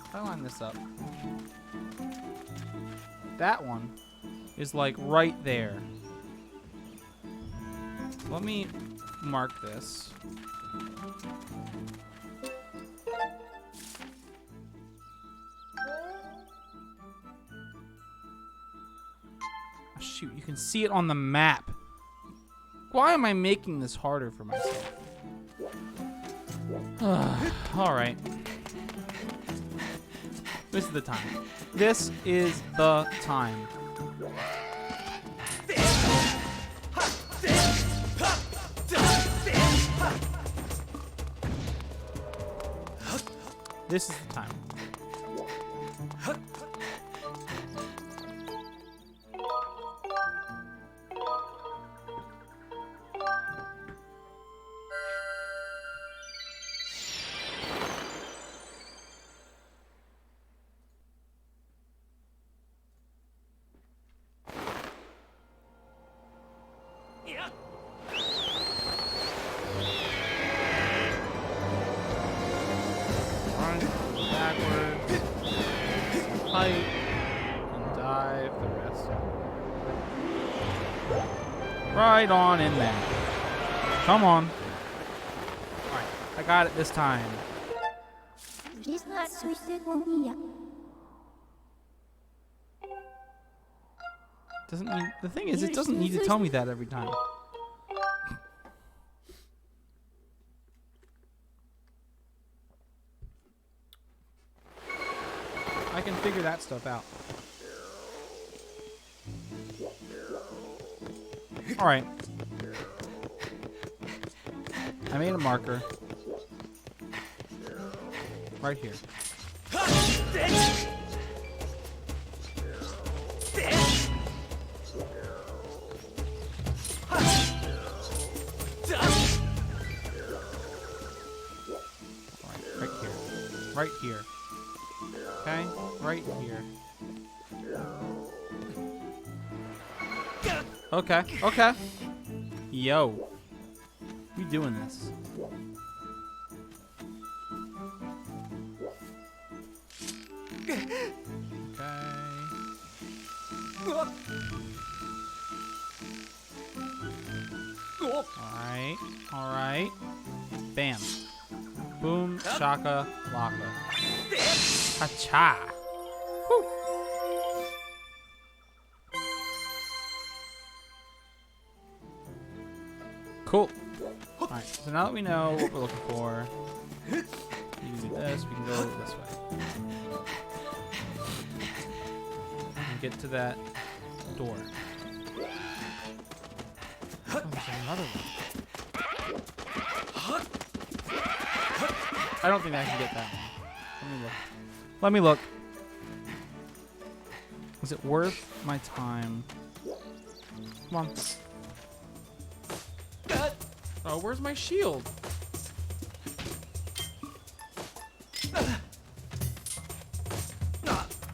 If I line this up, that one is like right there. Let me mark this. can see it on the map. Why am I making this harder for myself? All right. This is the time. This is the time. This is the time. Height and dive the rest. Right on in there. Come on. Alright, I got it this time. Doesn't mean the thing is it doesn't need to tell me that every time. I can figure that stuff out. Alright. I made a marker. Right here. Right here. Right here. Okay, right here. Okay, okay. Yo. We doing this. Alright, alright. Bam. Boom, shaka, laka. Ha-cha. Woo. Cool. Alright, so now that we know what we're looking for, we can do this, we can go this way. And get to that door. Oh, there's another one. I don't think I can get that one. Let me look. Let me look. Is it worth my time? Come on. Oh, where's my shield?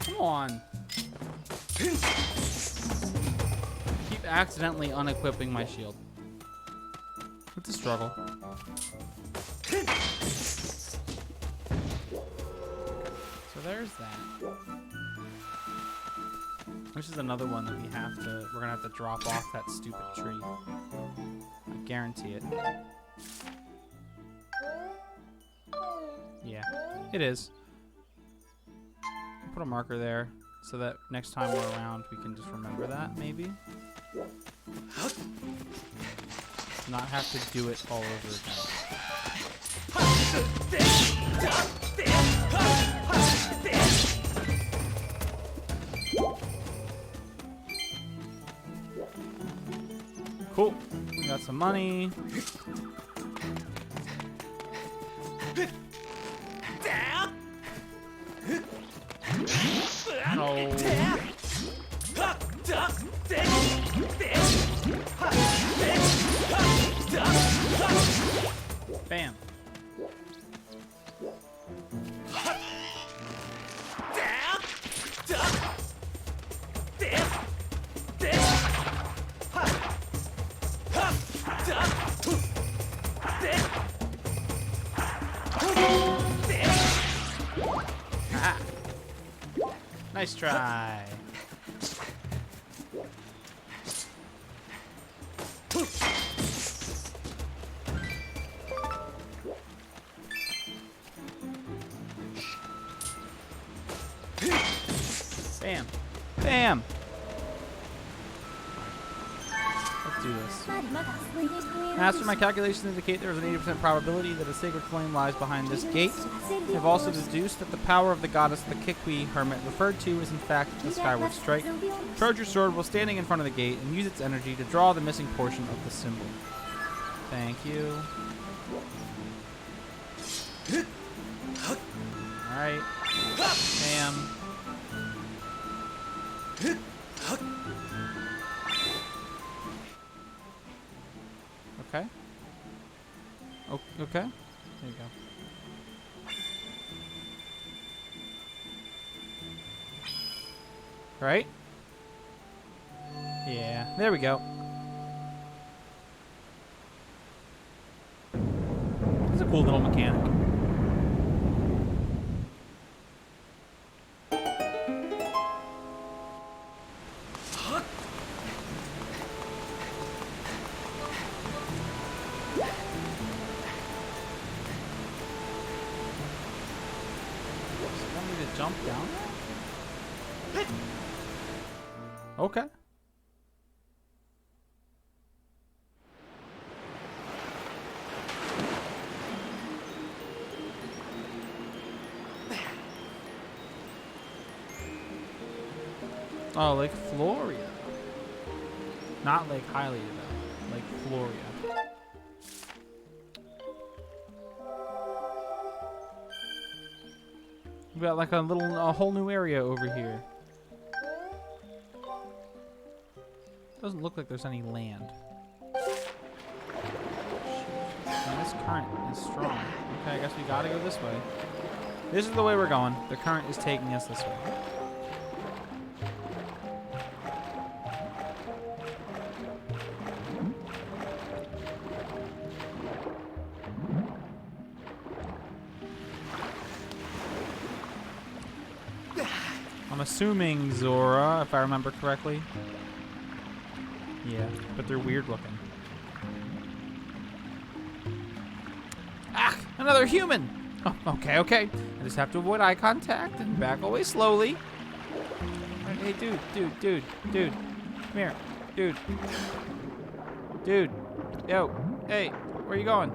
Come on. Keep accidentally unequipping my shield. It's a struggle. So there's that. Which is another one that we're gonna have to drop off that stupid tree. I guarantee it. Yeah, it is. I'll put a marker there so that next time we're around we can just remember that, maybe. Not have to do it all over again. Cool. We got some money. No. Bam. Ah. Nice try. Bam. Bam. do this. Master, my calculations indicate there is an 80% probability that a sacred flame lies behind this gate. I've also deduced that the power of the goddess the Kikwi hermit referred to is in fact the Skyward Strike. Charge your sword while standing in front of the gate and use its energy to draw the missing portion of the symbol. Thank you. Alright. Bam. Okay. Okay. There you go. Right? Yeah. There we go. It's a cool little mechanic. Jump down there? Okay. Oh, Lake Floria. Not Lake Hylia, though. Lake Floria. We got like a whole new area over here. Doesn't look like there's any land. And this current is strong. Okay, I guess we gotta go this way. This is the way we're going. The current is taking us this way. I'm assuming Zora, if I remember correctly. Yeah, but they're weird looking. Ah! Another human! Oh, okay, okay. I just have to avoid eye contact and back away slowly. Right, hey, dude. Come here. Dude. Yo. Hey, where are you going?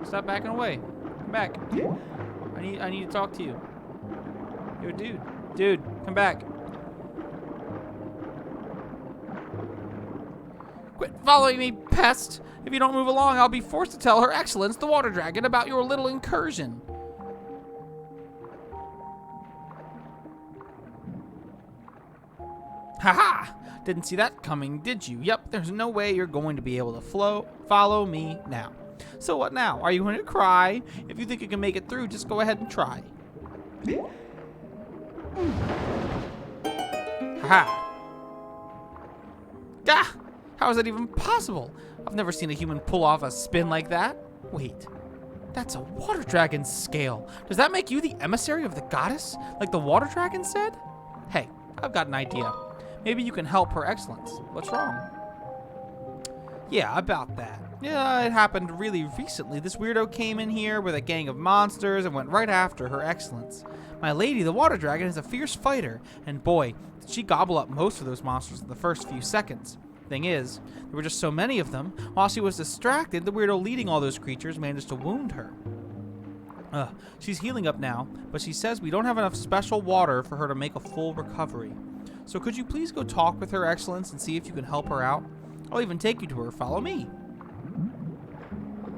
Stop backing away. Come back. I need to talk to you. Yo, Dude, come back. Quit following me, pest! If you don't move along, I'll be forced to tell Her Excellence, the Water Dragon, about your little incursion. Haha! Didn't see that coming, did you? Yep, there's no way you're going to be able to follow me now. So what now? Are you going to cry? If you think you can make it through, just go ahead and try. Haha! Gah! How is that even possible? I've never seen a human pull off a spin like that. Wait, that's a water dragon scale. Does that make you the emissary of the goddess, like the water dragon said? Hey, I've got an idea. Maybe you can help Her Excellence. What's wrong? Yeah, about that. Yeah, it happened really recently. This weirdo came in here with a gang of monsters and went right after Her Excellence. My lady, the water dragon, is a fierce fighter, and boy, did she gobble up most of those monsters in the first few seconds. Thing is, there were just so many of them. While she was distracted, the weirdo leading all those creatures managed to wound her. She's healing up now, but she says we don't have enough special water for her to make a full recovery. So could you please go talk with Her Excellence and see if you can help her out? I'll even take you to her. Follow me.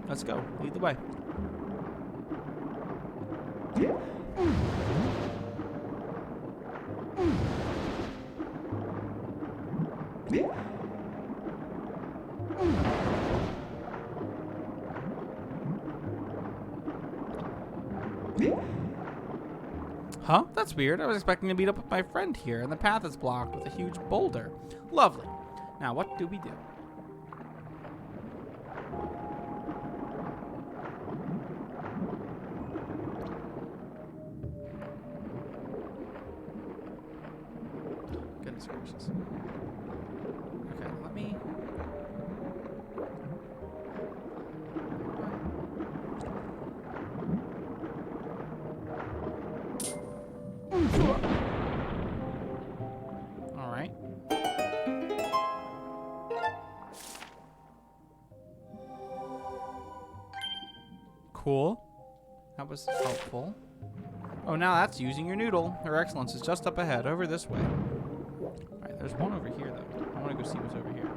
Let's go. Lead the way. Huh? That's weird. I was expecting to meet up with my friend here, and the path is blocked with a huge boulder. Lovely. Now, what do we do? Goodness gracious. Okay, let me... Alright. Cool. That was helpful. Oh, now that's using your noodle. Her excellence is just up ahead, over this way. Alright, there's one over here, though. I want to go see what's over here.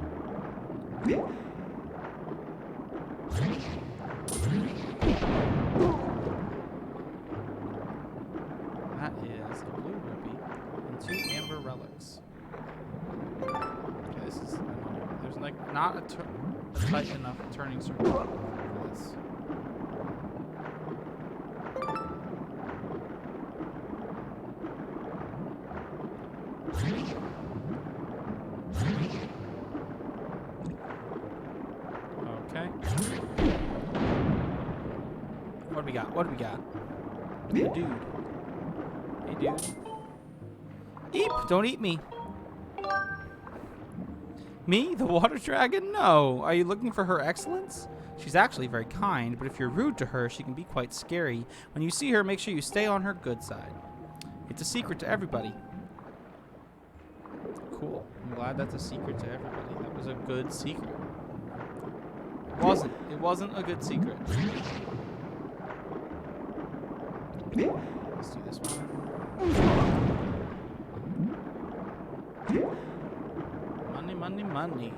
That is a blue rupee and 2 amber relics. Okay, this is annoying. There's like not a tight enough turning circle for this. Okay. What do we got? What do we got? Hey, dude. Hey, dude. Eep! Don't eat me. Me? The water dragon? No. Are you looking for her excellence? She's actually very kind, but if you're rude to her, she can be quite scary. When you see her, make sure you stay on her good side. It's a secret to everybody. Cool. I'm glad that's a secret to everybody. That was a good secret. It wasn't. It wasn't a good secret. Let's do this one. Money, money, money.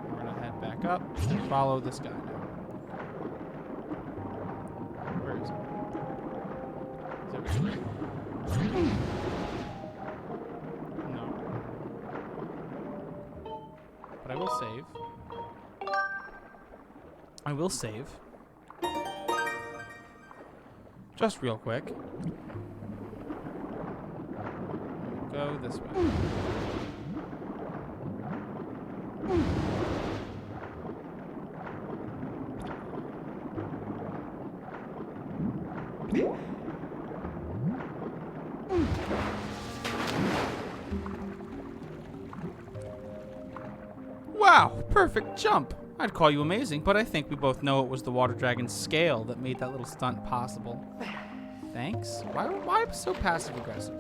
We're gonna head back up and follow this guy now. Where is he? He's over here. No. But I will save. I will save. Just real quick. Go this way. Wow, perfect jump. I'd call you amazing, but I think we both know it was the water dragon's scale that made that little stunt possible. Thanks. Why am I so passive aggressive?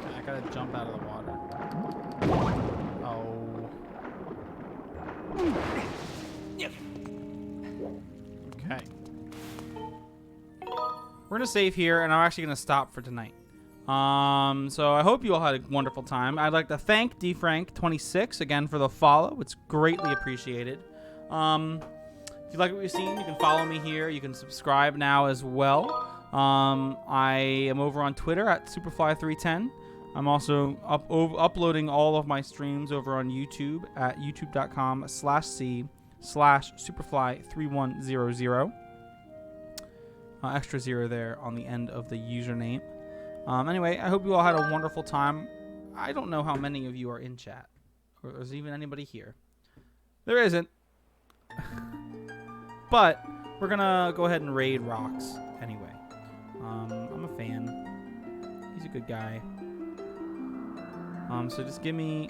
I gotta jump out of the water. Oh. Okay. We're gonna save here, and I'm actually gonna stop for tonight. So I hope you all had a wonderful time. I'd like to thank dfrank26 again for the follow. It's greatly appreciated. If you like what you've seen, you can follow me here. You can subscribe now as well. I am over on Twitter at Superfly310. I'm also uploading all of my streams over on YouTube at youtube.com/c/Superfly3100. Extra 0 there on the end of the username. Anyway, I hope you all had a wonderful time. I don't know how many of you are in chat, or there's even anybody here. There isn't. But we're gonna go ahead and raid Rocks anyway. I'm a fan. He's a good guy. So just give me...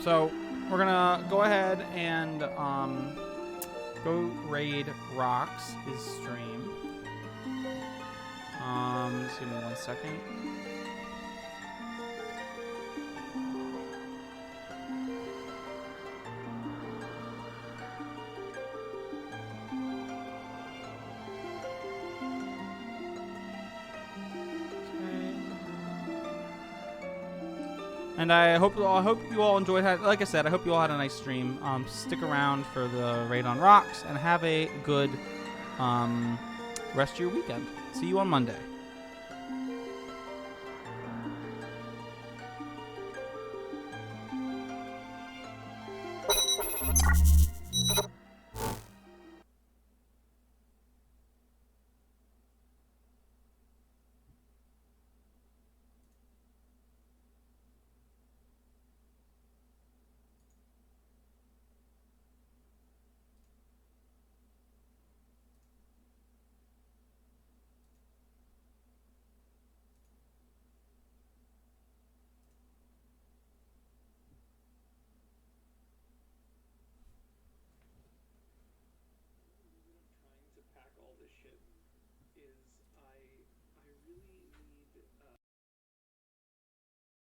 So we're gonna go ahead and go raid Rocks, his stream. Just give me 1 second. And I hope you all enjoyed. Like I said, I hope you all had a nice stream. Stick around for the raid on Rocks and have a good rest of your weekend. See you on Monday.